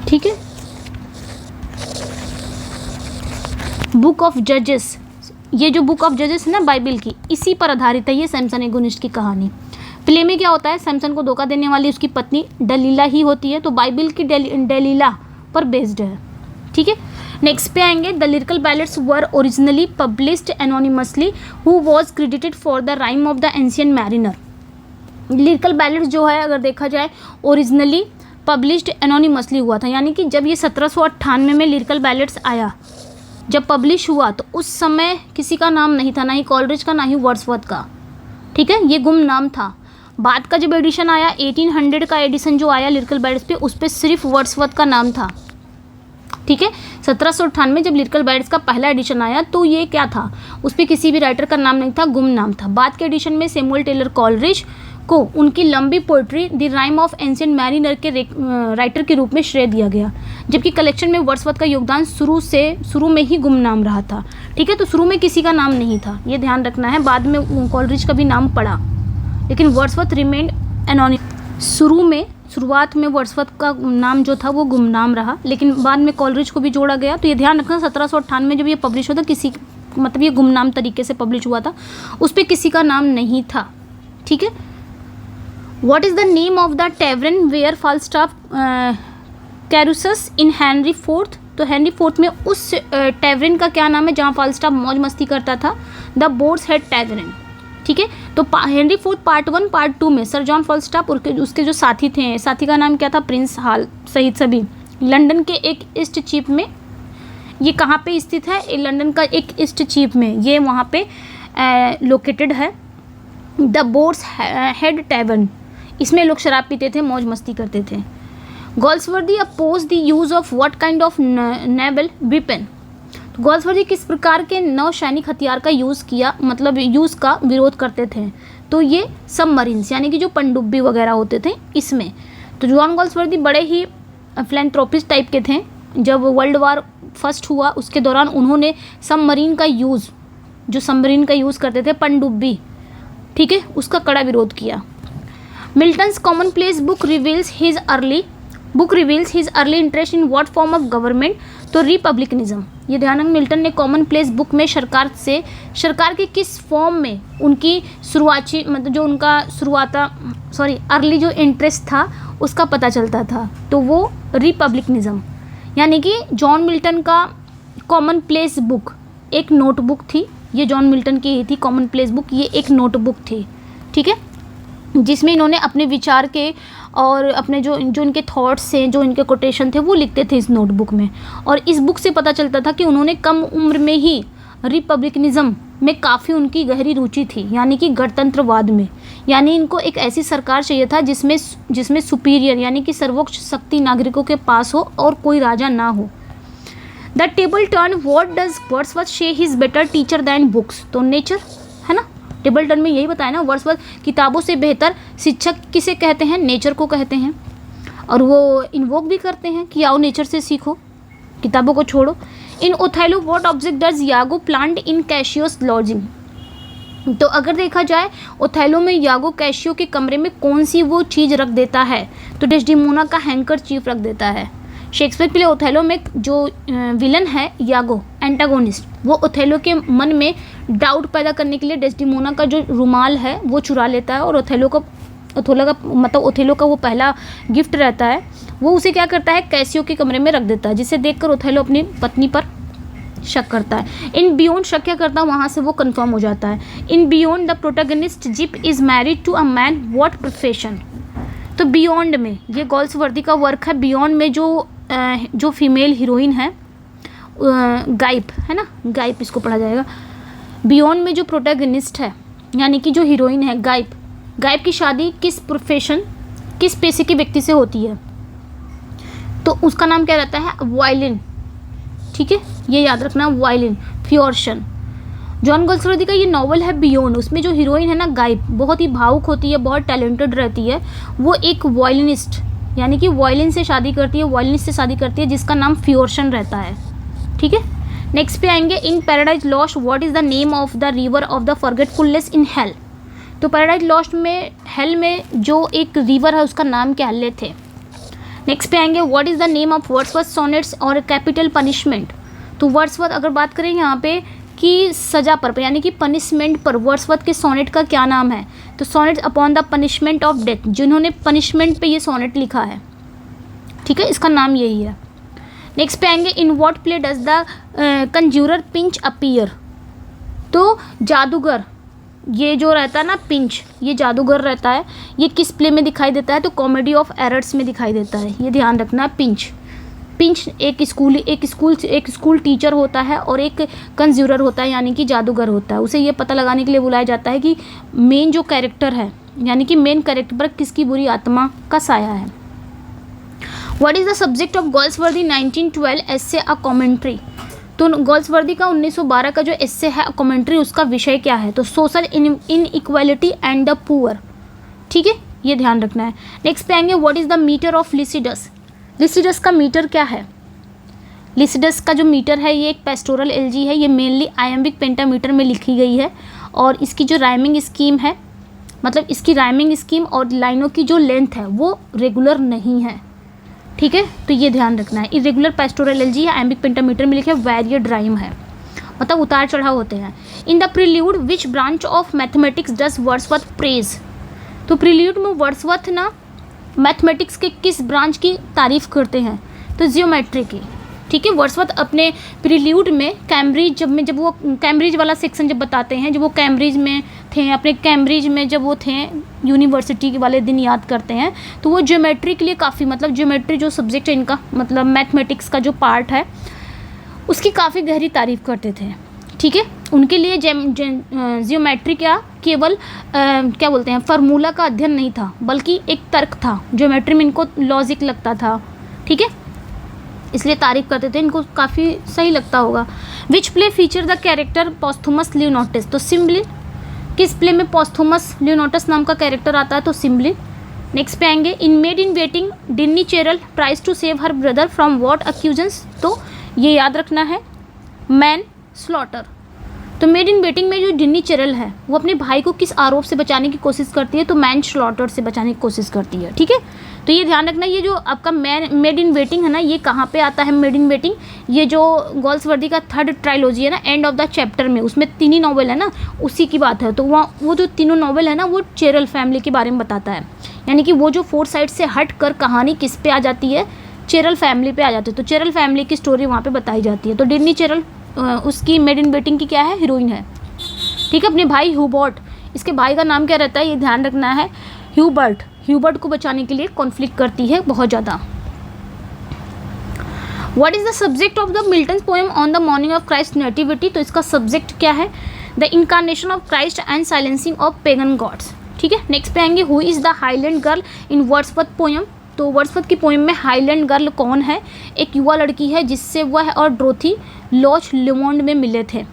ठीक है, बुक ऑफ जजेस। ये जो बुक ऑफ जजेस है ना बाइबल की, इसी पर आधारित है ये सैमसन एगोनिस्ट की कहानी। प्ले में क्या होता है, सैमसन को धोखा देने वाली उसकी पत्नी दलीला ही होती है। तो बाइबल की दलीला पर बेस्ड है, ठीक है। नेक्स्ट पे आएंगे, the lyrical ballads were originally published anonymously, who was credited for the rhyme of the ancient mariner. Lyrical ballads जो है अगर देखा जाए ओरिजिनली पब्लिश्ड एनोनिमसली हुआ था, यानी कि जब ये 1798 में लिरिकल बैलेट्स आया, जब पब्लिश हुआ तो उस समय किसी का नाम नहीं था, ना ही कॉलरिज का ना ही वर्ड्सवर्थ का, ठीक है, ये गुम नाम था। बाद का जब एडिशन आया 1800 का एडिशन जो आया लिरिकल बैलेट्स पे, उस पर सिर्फ वर्ड्सवर्थ का नाम था, ठीक है। 1798 जब लिरिकल बैलेट्स का पहला एडिशन आया तो ये क्या था, उस पर किसी भी राइटर का नाम नहीं था, गुम नाम था। बाद के एडिशन में सैमुअल टेलर कॉलरिज को उनकी लंबी poetry the rhyme of ancient mariner के राइटर के रूप में श्रेय दिया गया, जबकि कलेक्शन में वर्ड्सवर्थ का योगदान शुरू में ही गुमनाम रहा था, ठीक है। तो शुरू में किसी का नाम नहीं था, ये ध्यान रखना है। बाद में कॉलरिज का भी नाम पड़ा लेकिन वर्ड्सवर्थ रिमेन्ड एनोनिमस। शुरुआत में वर्ड्सवर्थ का नाम जो था वो गुमनाम रहा, लेकिन बाद में कॉलरिज को भी जोड़ा गया। तो ये ध्यान रखना 1798 में जब ये पब्लिश हुआ था किसी मतलब ये गुमनाम तरीके से पब्लिश हुआ था, उस पर किसी का नाम नहीं था, ठीक है। What is the name of the tavern where Falstaff Carusus in Henry IV? तो हेनरी फोर्थ में उस टैवरन का क्या नाम है जहाँ फाल्स्टाफ मौज मस्ती करता था, द बोर्ड्स हेड टैवरन, ठीक है। तो हेनरी फोर्थ पार्ट 1 पार्ट 2 में सर जॉन फाल्स्टाफ और उसके जो साथी थे, साथी का नाम क्या था, प्रिंस हाल सहित सभी, लंदन के एक ईस्ट चीफ में, ये कहाँ पे स्थित है, लंदन का एक ईस्ट चीफ में, ये वहाँ पे लोकेटेड है द बोर्ड्स हेड टैवरन। इसमें लोग शराब पीते थे, मौज मस्ती करते थे। Galsworthy oppose the use of what kind of naval weapon. तो गॉल्सवर्दी किस प्रकार के नौसैनिक हथियार का यूज़ किया, मतलब यूज़ का विरोध करते थे, तो ये सबमरीन्स यानी कि जो पनडुब्बी वगैरह होते थे इसमें। तो जॉन गॉल्सवर्दी बड़े ही फिलैंथ्रोपिस्ट टाइप के थे। जब वर्ल्ड वार फर्स्ट हुआ उसके दौरान उन्होंने सबमरीन का यूज़, जो सबमरीन का यूज़ करते थे पनडुब्बी, ठीक है, उसका कड़ा विरोध किया। Milton's Commonplace Book reveals his early interest in what form of government, तो रिपब्लिकनिज्म। ये ध्यान रखना, मिल्टन ने कॉमनप्लेस बुक में सरकार के किस फॉर्म में उनकी शुरुआती मतलब जो उनका अर्ली जो इंटरेस्ट था उसका पता चलता था, तो वो रिपब्लिकनिज्म। यानी कि जॉन मिल्टन का कॉमनप्लेस बुक एक नोटबुक थी, ये जॉन मिल्टन की ही थी कॉमनप्लेस बुक, ये एक नोटबुक थी, ठीक है, जिसमें इन्होंने अपने विचार के और अपने जो इनके थॉट्स हैं, जो इनके कोटेशन थे वो लिखते थे इस नोटबुक में। और इस बुक से पता चलता था कि उन्होंने कम उम्र में ही रिपब्लिकनिज्म में काफ़ी उनकी गहरी रुचि थी, यानी कि गणतंत्रवाद में। यानी इनको एक ऐसी सरकार चाहिए था जिसमें सुपीरियर यानी कि सर्वोच्च शक्ति नागरिकों के पास हो और कोई राजा ना हो। The table turn, what does Wordsworth say his better teacher than books, तो नेचर है ना, टेबल टर्न में यही बताया ना, वर्ड्सवर्थ किताबों से बेहतर शिक्षक किसे कहते हैं, नेचर को कहते हैं। और वो इन्वोक भी करते हैं कि आओ नेचर से सीखो, किताबों को छोड़ो। In Othello what object does Iago plant in Cassio's lodging, तो अगर देखा जाए ओथेलो में यागो कैशियो के कमरे में कौन सी वो चीज़ रख देता है, तो डेस्डिमोना का हैंकरचीफ रख देता है। शेक्सपियर के लिए ओथेलो में जो विलन है यागो एंटागोनिस्ट, वो ओथेलो के मन में डाउट पैदा करने के लिए डेस्डिमोना का जो रुमाल है वो चुरा लेता है, और ओथेलो का वो पहला गिफ्ट रहता है, वो उसे क्या करता है कैसियो के कमरे में रख देता है, जिसे देखकर ओथेलो अपनी पत्नी पर शक करता है। इन बियॉन्ड शक क्या करता है, वहाँ से वो कंफर्म हो जाता है। In Beyond the protagonist Gyp is married to a man what profession. तो बियॉन्ड में ये गोल्सवर्दी का वर्क है। बियॉन्ड में जो फीमेल हीरोइन है गाइप है ना, गाइप इसको पढ़ा जाएगा। बियॉन्ड में जो प्रोटैगनिस्ट है यानी कि जो हीरोइन है गाइप की शादी किस प्रोफेशन, किस पेशे के व्यक्ति से होती है, तो उसका नाम क्या रहता है, वायलिन। ठीक है, ये याद रखना, वायलिन फ्योर्शन। जॉन गोल्सवर्दी का ये नॉवल है बियॉन्ड, उसमें जो हीरोइन है ना गाइप, बहुत ही भावुक होती है, बहुत टैलेंटेड रहती है। वो एक वायलिनिस्ट यानी कि वायलिन से शादी करती है, वायलिनिस्ट से शादी करती है जिसका नाम फ्योर्शन रहता है। ठीक है, नेक्स्ट पे आएंगे। In Paradise Lost what is the name of the river of the forgetfulness in hell. तो पैराडाइज लॉस्ट में हेल में जो एक रिवर है उसका नाम क्या ले थे। नेक्स्ट पे आएंगे। What is the name of Wordsworth sonnets और कैपिटल पनिशमेंट। तो वर्ड्सवर्थ अगर बात करें यहाँ पे कि सज़ा पर यानी कि पनिशमेंट पर, वर्ड्सवर्थ के सोनेट का क्या नाम है, तो sonnet upon the punishment of death. जिन्होंने पनिशमेंट पे ये सोनेट लिखा है, ठीक है, इसका नाम यही है। नेक्स्ट पे आएंगे। In what play does the conjurer Pinch appear. तो जादूगर ये जो रहता है ना पिंच, ये जादूगर रहता है, ये किस प्ले में दिखाई देता है, तो कॉमेडी ऑफ एरर्स में दिखाई देता है। ये ध्यान रखना। पिंच एक स्कूल टीचर होता है और एक कंज्यूरर होता है यानी कि जादूगर होता है। उसे ये पता लगाने के लिए बुलाया जाता है कि मेन जो कैरेक्टर है यानी कि मेन कैरेक्टर पर किसकी बुरी आत्मा का साया है। What is the subject of Galsworthy 1912 essay a commentary. तो गोल्सवर्दी का 1912 का जो एस्से है कॉमेंट्री, उसका विषय क्या है, तो social inequality and the poor. ठीक है, ये ध्यान रखना है। नेक्स्ट पे आएंगे। What is the metre of Lycidas. Lycidas का मीटर क्या है। लिसिडस का जो मीटर है ये एक पेस्टोरल एलजी है। ये मेनली आयम्बिक पेंटामीटर में लिखी गई है और इसकी जो राइमिंग स्कीम है, मतलब इसकी राइमिंग स्कीम और लाइनों की जो लेंथ है वो रेगुलर नहीं है। ठीक है, तो ये ध्यान रखना है। इरेगुलर पेस्टोरल एलजी है, आयम्बिक पेंटामीटर में लिखा है, वेरिएड राइम है, मतलब उतार चढ़ाव होते हैं। In the prelude which branch of mathematics does Wordsworth praise. तो प्रील्यूड में वर्ड्सवर्थ ना मैथमेटिक्स के किस ब्रांच की तारीफ करते हैं, तो जियोमेट्री की। ठीक है, वर्ड्सवर्थ अपने प्रील्यूड में कैम्ब्रिज जब वो कैम्ब्रिज वाला सेक्शन जब बताते हैं, जब वो कैम्ब्रिज में थे, अपने कैम्ब्रिज में जब वो थे यूनिवर्सिटी वाले दिन याद करते हैं, तो वो ज्योमेट्री के लिए काफ़ी, मतलब ज्योमेट्री जो सब्जेक्ट है इनका, मतलब मैथमेटिक्स का जो पार्ट है उसकी काफ़ी गहरी तारीफ करते थे। ठीक है, उनके लिए जियोमेट्री क्या केवल क्या बोलते हैं फार्मूला का अध्ययन नहीं था, बल्कि एक तर्क था। ज्योमेट्री में इनको लॉजिक लगता था। ठीक है, इसलिए तारीफ करते थे, इनको काफ़ी सही लगता होगा। Which play feature the character Posthumus Leonatus. तो सिम्बलिन, किस प्ले में पोस्थुमस लियोनार्टस नाम का कैरेक्टर आता है, तो सिम्बलिन। नेक्स्ट पे आएंगे। In Maid in Waiting Dinny Cherrell tries to save her brother from what accusation. तो ये याद रखना है, मैन स्लॉटर। तो मेड इन वेटिंग में जो डिन्नी चेरल है वो अपने भाई को किस आरोप से बचाने की कोशिश करती है, तो मैन स्लॉटर से बचाने की कोशिश करती है। ठीक है, तो ये ध्यान रखना। ये जो आपका मेड इन वेटिंग है ना, ये कहाँ पे आता है मेड इन वेटिंग, ये जो गोल्सवर्दी का थर्ड ट्रायलॉजी है ना, एंड ऑफ द चैप्टर में, उसमें 3 ही नॉवल है ना, उसी की बात है। तो वहाँ वो जो तीनों नॉवल है ना वो चेरल फैमिली के बारे में बताता है, यानी कि वो जो 4 साइड से हट कर कहानी किस पे आ जाती है, चेरल फैमिली पे आ जाती है। तो चेरल फैमिली की स्टोरी वहाँ पे बताई जाती है। तो डिन्नी चेरल उसकी मेड इन वेटिंग की क्या है, हीरोइन है। ठीक है, अपने भाई ह्यूबर्ट, इसके भाई का नाम क्या रहता है, ये ध्यान रखना है, ह्यूबर्ट को बचाने के लिए कॉन्फ्लिक्ट करती है बहुत ज़्यादा। What is the subject of the Milton's poem on the morning of Christ nativity. तो इसका सब्जेक्ट क्या है, the incarnation of Christ and silencing of pagan gods. ठीक है, नेक्स्ट पे आएंगे। Who is the Highland girl in Wordsworth poem. तो Wordsworth की पोएम में हाईलैंड गर्ल कौन है, एक युवा लड़की है जिससे वह और ड्रोथी लॉच लुमोंड में मिले थे।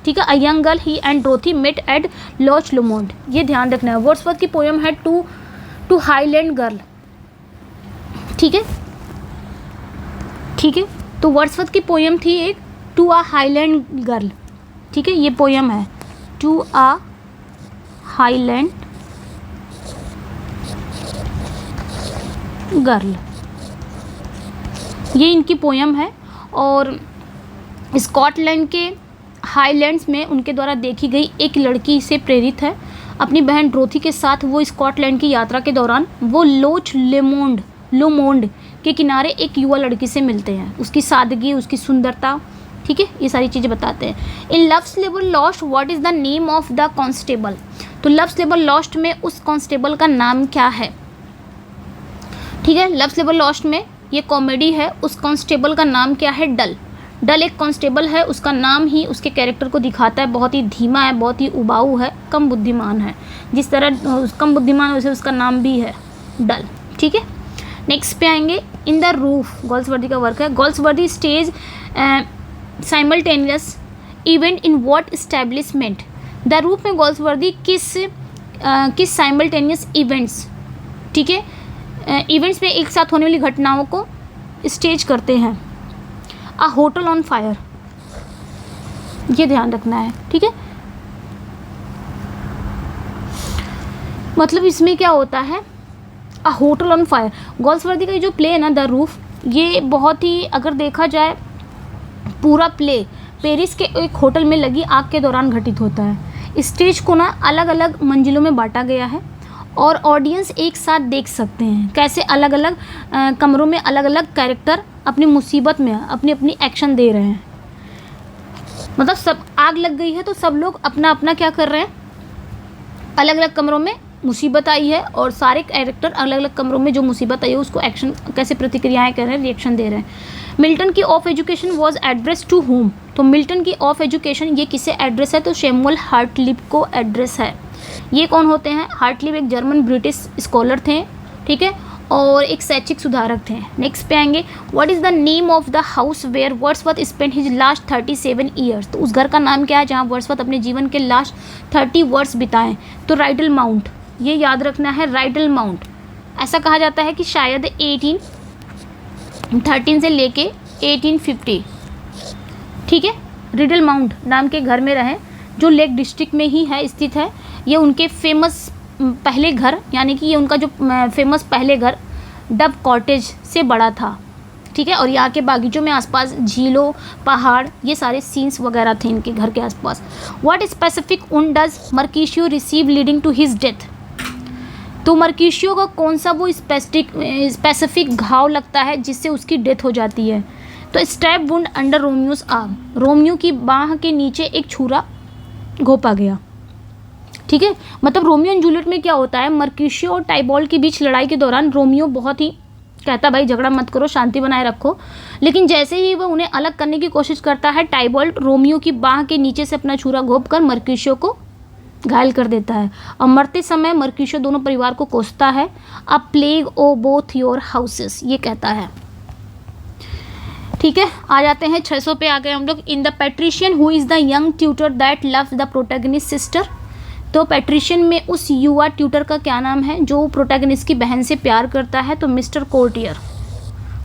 ठीक है, a young girl he and Dorothy met at Loch Lomond. ये ध्यान रखना है। वर्ड्सवर्थ की पोएम है टू हाईलैंड गर्ल। ठीक है, ठीक है, तो वर्ड्सवर्थ की पोएम थी एक टू अ हाईलैंड गर्ल। ठीक है, ये पोएम है टू अ हाईलैंड गर्ल, ये इनकी पोएम है। और स्कॉटलैंड के हाईलैंड्स में उनके द्वारा देखी गई एक लड़की से प्रेरित है। अपनी बहन ड्रोथी के साथ वो स्कॉटलैंड की यात्रा के दौरान वो लोच लोमोंड के किनारे एक युवा लड़की से मिलते हैं। उसकी सादगी, उसकी सुंदरता ठीक है, ये सारी चीज़ें बताते हैं। इन लव स्लेवर Lost what is the name of the constable, तो लव स्लेवर लॉस्ट में उस कांस्टेबल का नाम क्या है, ठीक है। लव स्लेवर लॉस्ट में ये कॉमेडी है, उस कांस्टेबल का नाम क्या है, डल। डल एक कांस्टेबल है, उसका नाम ही उसके कैरेक्टर को दिखाता है, बहुत ही धीमा है, बहुत ही उबाऊ है, कम बुद्धिमान है। जिस तरह कम बुद्धिमान वैसे उसका नाम भी है डल, ठीक है। नेक्स्ट पे आएंगे, इन द रूफ गोल्सवर्दी का वर्क है। Galsworthy stage simultaneous event in what establishment, The Roof में गोल्सवर्दी किस साइमल्टेनियस इवेंट्स, ठीक है, इवेंट्स में एक साथ होने वाली घटनाओं को स्टेज करते हैं। अ होटल ऑन फायर, ये ध्यान रखना है, ठीक है। मतलब इसमें क्या होता है, अ होटल ऑन फायर। गोल्सवर्दी का जो प्ले है ना द रूफ, ये बहुत ही, अगर देखा जाए पूरा प्ले पेरिस के एक होटल में लगी आग के दौरान घटित होता है। स्टेज को ना अलग अलग मंजिलों में बांटा गया है और ऑडियंस एक साथ देख सकते हैं कैसे अलग अलग कमरों में अलग अलग कैरेक्टर अपनी मुसीबत में अपनी अपनी एक्शन दे रहे हैं। मतलब सब आग लग गई है तो सब लोग अपना अपना क्या कर रहे हैं, अलग अलग कमरों में मुसीबत आई है और सारे कैरेक्टर अलग अलग कमरों में जो मुसीबत आई है उसको एक्शन कैसे प्रतिक्रियाएं कर रहे हैं, रिएक्शन दे रहे हैं। मिल्टन की of education was address to whom, तो मिल्टन की ऑफ एजुकेशन ये किसे एड्रेस है, तो शैमुअल हार्टलिप को एड्रेस है। ये कौन होते हैं, हार्टलिप एक जर्मन ब्रिटिश स्कॉलर थे, ठीक है, और एक शैक्षिक सुधारक थे। नेक्स्ट पे आएंगे, what is the name of the house where Wordsworth spent his last 37 years, तो उस घर का नाम क्या है जहाँ वर्ड्सवर्थ अपने जीवन के लास्ट 30 वर्ष बिताएं, तो राइडल माउंट, ये याद रखना है, राइडल माउंट। ऐसा कहा जाता है कि शायद 1813 से लेके 1850, ठीक है, रिडल माउंट नाम के घर में रहे जो लेक डिस्ट्रिक्ट में ही है, स्थित है। ये उनके फेमस पहले घर, यानी कि ये उनका जो फेमस पहले घर डब कॉटेज से बड़ा था, ठीक है, और यहाँ के बागीचों में आसपास झीलों, पहाड़, ये सारे सीन्स वगैरह थे इनके घर के आसपास। What specific wound does Mercutio receive leading to his death, तो मर्क्यूशियो का कौन सा वो स्पेसिफिक घाव लगता है जिससे उसकी डेथ हो जाती है, तो stab wound under Romeo's arm, Romeo की बाह के नीचे एक छुरा घोंपा गया, ठीक है। मतलब रोमियो एंड जूलियट में क्या होता है, मर्क्यूशियो और टाइबॉल्ट के बीच लड़ाई के दौरान रोमियो बहुत ही कहता भाई झगड़ा मत करो, शांति बनाए रखो, लेकिन जैसे ही वह उन्हें अलग करने की कोशिश करता है, टाइबॉल्ट रोमियो की बाह के नीचे से अपना छुरा घोंपकर मर्क्यूशियो को घायल कर देता है और मरते समय मर्क्यूशियो दोनों परिवार को कोसता है। A plague o' both your houses, ये कहता है, ठीक है। आ जाते हैं 600 पे आ गए हम लोग। In the patrician who is the young tutor that loves the protagonist sister, तो पैट्रिशियन में उस युवा ट्यूटर का क्या नाम है जो प्रोटैगनिस्ट की बहन से प्यार करता है, तो मिस्टर कोर्टियर।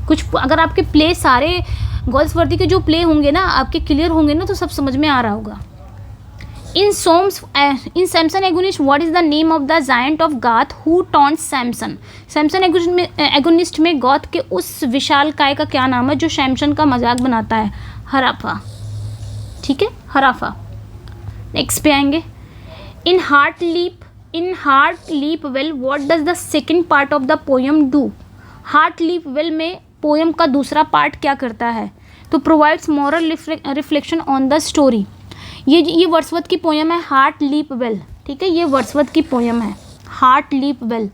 कुछ अगर आपके प्ले सारे गोल्सवर्दी के जो प्ले होंगे ना आपके क्लियर होंगे ना तो सब समझ में आ रहा होगा। In Samson Agonistes what is the name of the giant of Gath who taunt Samson, Samson Agonistes में गॉथ के उस विशाल काय का क्या नाम है जो सैमसन का मजाक बनाता है, हराफा, ठीक है, हराफा। नेक्स्ट पे आएंगे, in Hart Leap Well what does the second part of the poem do, Hart Leap Well में पोएम का दूसरा पार्ट क्या करता है, तो provides moral reflection on the story. ये वर्ड्सवर्थ की पोएम है हार्ट लीप वेल, ठीक है, ये वर्ड्सवर्थ की पोएम है हार्ट लीप वेल।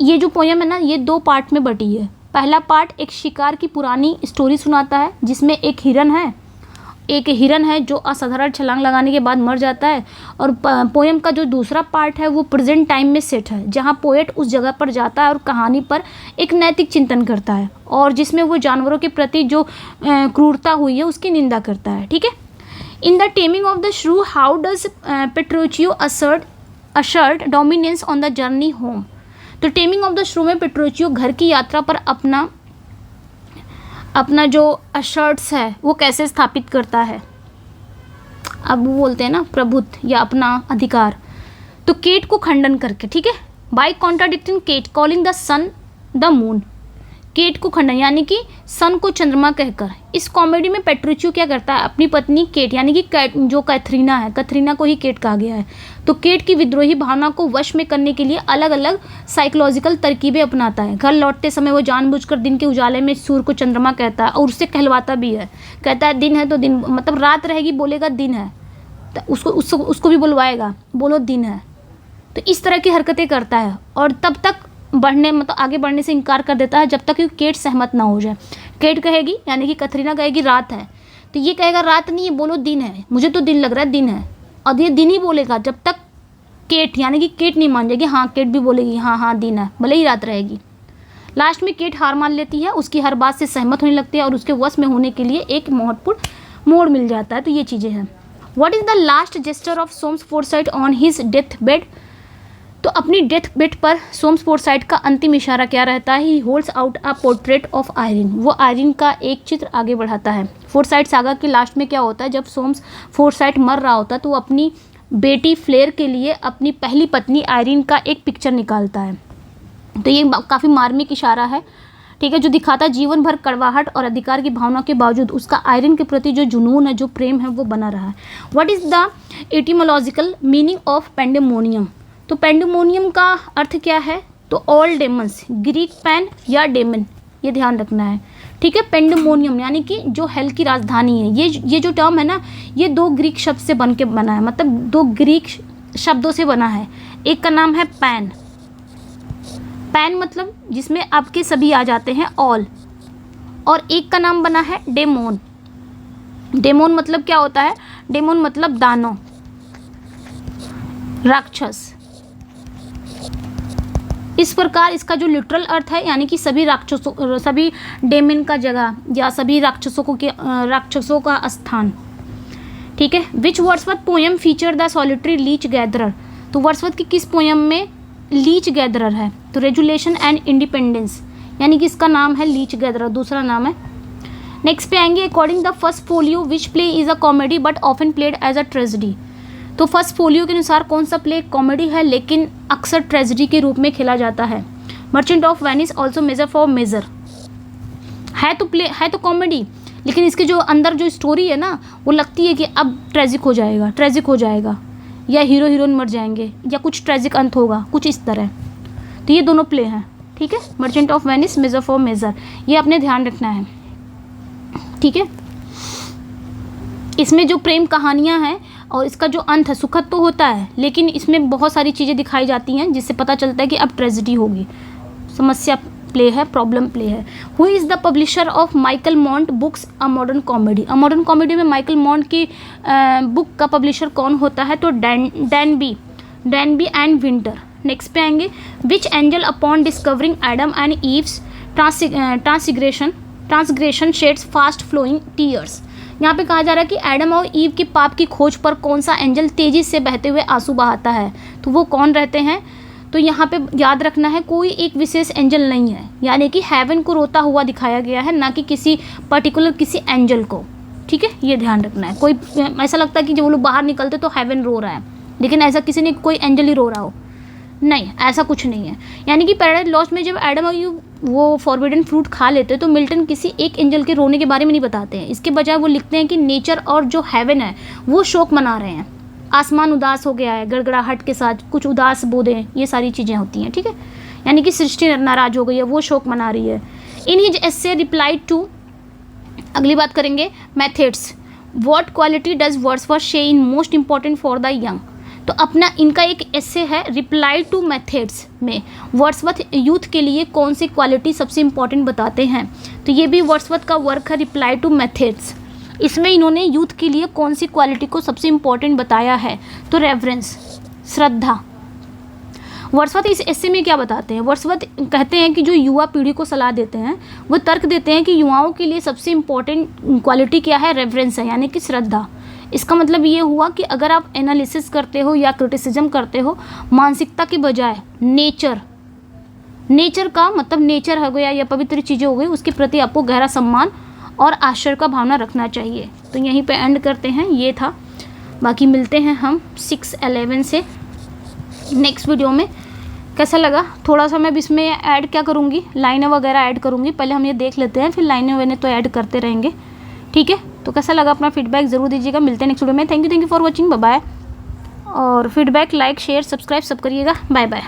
ये जो पोएम है ना ये 2 पार्ट में बटी है। पहला पार्ट एक शिकार की पुरानी स्टोरी सुनाता है जिसमें एक हिरन है जो असाधारण छलांग लगाने के बाद मर जाता है, और पोएम का जो दूसरा पार्ट है वो प्रेजेंट टाइम में सेट है जहाँ पोएट उस जगह पर जाता है और कहानी पर एक नैतिक चिंतन करता है और जिसमें वो जानवरों के प्रति जो क्रूरता हुई है उसकी निंदा करता है, ठीक है। In The Taming of the Shrew how does Petruchio assert dominance on the journey home, तो टेमिंग ऑफ द श्रू में पेट्रोचियो घर की यात्रा पर अपना जो असर्ट्स है वो कैसे स्थापित करता है, अब वो बोलते हैं ना प्रभुत्व या अपना अधिकार, तो केट को खंडन करके, ठीक है, by contradicting Kate calling the sun the moon, Kate को खंडन यानी कि सन को चंद्रमा कहकर। इस कॉमेडी में पेट्रुचियो क्या करता है, अपनी पत्नी केट यानी कि जो कैथरीना है, कैथरीना को ही केट कहा गया है, तो केट की विद्रोही भावना को वश में करने के लिए अलग अलग साइकोलॉजिकल तरकीबें अपनाता है। घर लौटते समय वो जानबूझकर दिन के उजाले में सूर्य को चंद्रमा कहता है और उससे कहलवाता भी है। कहता है दिन है तो दिन, मतलब रात रहेगी बोलेगा दिन है, तो उसको भी बुलवाएगा, बोलो दिन है। तो इस तरह की हरकतें करता है और तब तक आगे बढ़ने से इनकार कर देता है जब तक कि केट सहमत ना हो जाए। केट कहेगी यानी कि कैथरीना कहेगी रात है, तो ये कहेगा रात नहीं है, बोलो दिन है, मुझे तो दिन लग रहा है दिन है, और ये दिन ही बोलेगा जब तक केट यानी कि केट नहीं मान जाएगी। हाँ, केट भी बोलेगी हाँ दिन है, भले ही रात रहेगी। लास्ट में केट हार मान लेती है, उसकी हर बात से सहमत होने लगती है और उसके वश में होने के लिए एक महत्वपूर्ण मोड़ मिल जाता है। तो ये चीज़ें हैं। What is the last gesture of Soames Forsyte on his death bed? तो अपनी डेथ बेड पर सोम्स फोर्साइट का अंतिम इशारा क्या रहता है? ही holds out a portrait of Irene. वो आयरिन का एक चित्र आगे बढ़ाता है। फोर्साइट सागा के लास्ट में क्या होता है, जब सोम्स फोर्साइट मर रहा होता है तो वो अपनी बेटी फ्लेयर के लिए अपनी पहली पत्नी आयरिन का एक पिक्चर निकालता है। तो ये काफ़ी मार्मिक इशारा है, ठीक है, जो दिखाता है जीवन भर कड़वाहट और अधिकार की भावना के बावजूद उसका आयरन के प्रति जो जुनून है, जो प्रेम है, वो बना रहा है। What is the etymological meaning of pandemonium? तो पेंडेमोनियम का अर्थ क्या है? तो ऑल डेमन्स, ग्रीक पैन या डेमन, ये ध्यान रखना है, ठीक है। पेंडेमोनियम यानी कि जो हेल की राजधानी है। ये जो टर्म है ना, ये 2 ग्रीक शब्द से बन के बना है, मतलब 2 ग्रीक शब्दों से बना है। एक का नाम है पैन, पैन मतलब जिसमें आपके सभी आ जाते हैं ऑल, और एक का नाम बना है डेमोन। डेमोन मतलब क्या होता है? डेमोन मतलब दानव, राक्षस। इस प्रकार इसका जो लिटरल अर्थ है यानी कि सभी राक्षसों, सभी डेमन का जगह या सभी राक्षसों का स्थान, ठीक है। Which Wordsworth poem feature the solitary leech gatherer? तो वर्ड्सवर्थ की किस पोएम में लीच गैदरर है? तो रेजुलेशन एंड इंडिपेंडेंस, यानी कि इसका नाम है लीच गैदरर, दूसरा नाम है। नेक्स्ट पे आएंगे according the first folio which play is a comedy but often played as a tragedy. तो फर्स्ट फोलियो के अनुसार कौन सा प्ले कॉमेडी है लेकिन अक्सर ट्रेजेडी के रूप में खेला जाता है? Merchant of Venice also Measure for Measure है तो कॉमेडी, लेकिन इसके जो अंदर जो स्टोरी है ना, वो लगती है कि अब ट्रेजिक हो जाएगा या हीरो हीरोइन मर जाएंगे या कुछ ट्रेजिक अंत होगा, कुछ इस तरह। तो ये दोनों प्ले हैं, ठीक है। Merchant of Venice, Measure for Measure, ये आपने ध्यान रखना है, ठीक है। इसमें जो प्रेम कहानियाँ हैं और इसका जो अंत है सुखद तो होता है, लेकिन इसमें बहुत सारी चीज़ें दिखाई जाती हैं जिससे पता चलता है कि अब ट्रेजेडी होगी। समस्या प्ले है, प्रॉब्लम प्ले है। Who is the publisher of Michael मॉन्ट books a modern comedy? A modern comedy में माइकल मॉन्ट की बुक का पब्लिशर कौन होता है? तो डैनबी एंड विंटर। नेक्स्ट पे आएंगे which angel upon discovering Adam and Eve's transgression sheds fast flowing tears. यहाँ पे कहा जा रहा है कि एडम और ईव के पाप की खोज पर कौन सा एंजल तेजी से बहते हुए आंसू बहाता है? तो वो कौन रहते हैं? तो यहाँ पे याद रखना है कोई एक विशेष एंजल नहीं है, यानी कि हेवन को रोता हुआ दिखाया गया है, ना कि किसी पर्टिकुलर किसी एंजल को, ठीक है, ये ध्यान रखना है। कोई ऐसा लगता है कि जब वो लोग बाहर निकलते तो हेवन रो रहा है, लेकिन ऐसा किसी ने कोई एंजल ही रो रहा हो, नहीं, ऐसा कुछ नहीं है। यानी कि पैराडाइज लॉस्ट में जब एडम और ईव वो फॉरबिडन फ्रूट खा लेते तो मिल्टन किसी एक एंजल के रोने के बारे में नहीं बताते हैं, इसके बजाय वो लिखते हैं कि नेचर और जो हेवन है वो शोक मना रहे हैं, आसमान उदास हो गया है, गड़गड़ाहट के साथ कुछ उदास बूंदें, ये सारी चीज़ें होती हैं, ठीक है। यानी कि सृष्टि नाराज हो गई है, वो शोक मना रही है। In his essay Reply to, अगली बात करेंगे methods. What quality does Wordsworth say is most important for the young? तो अपना इनका एक एस्से है रिप्लाई टू मेथड्स में वर्ड्सवर्थ यूथ के लिए कौन सी क्वालिटी सबसे इंपॉर्टेंट बताते हैं? तो ये भी वर्ड्सवर्थ का वर्क है रिप्लाई टू मेथड्स। इसमें इन्होंने यूथ के लिए कौन सी क्वालिटी को सबसे इंपॉर्टेंट बताया है? तो रेवरेंस, श्रद्धा। वर्ड्सवर्थ इस एस्से में क्या बताते हैं? वर्ड्सवर्थ कहते हैं कि जो युवा पीढ़ी को सलाह देते हैं वो तर्क देते हैं कि युवाओं के लिए सबसे इंपॉर्टेंट क्वालिटी क्या है? रेवरेंस है, यानी कि श्रद्धा। इसका मतलब ये हुआ कि अगर आप एनालिसिस करते हो या क्रिटिसिज्म करते हो मानसिकता के बजाय नेचर का मतलब नेचर हो गया या पवित्र चीज़ें हो गई, उसके प्रति आपको गहरा सम्मान और आश्चर्य का भावना रखना चाहिए। तो यहीं पे एंड करते हैं, ये था। बाकी मिलते हैं हम 6-11 से नेक्स्ट वीडियो में। कैसा लगा। थोड़ा सा मैं अब इसमें ऐड क्या करूँगी, लाइनें वगैरह ऐड करूँगी। पहले हम ये देख लेते हैं, फिर लाइनें वाइनें तो ऐड करते रहेंगे, ठीक है। तो कैसा लगा अपना फीडबैक ज़रूर दीजिएगा। मिलते हैं नेक्स्ट वीडियो में। Thank you for watching, bye bye. और फीडबैक, लाइक, शेयर, सब्सक्राइब सब करिएगा। Bye bye.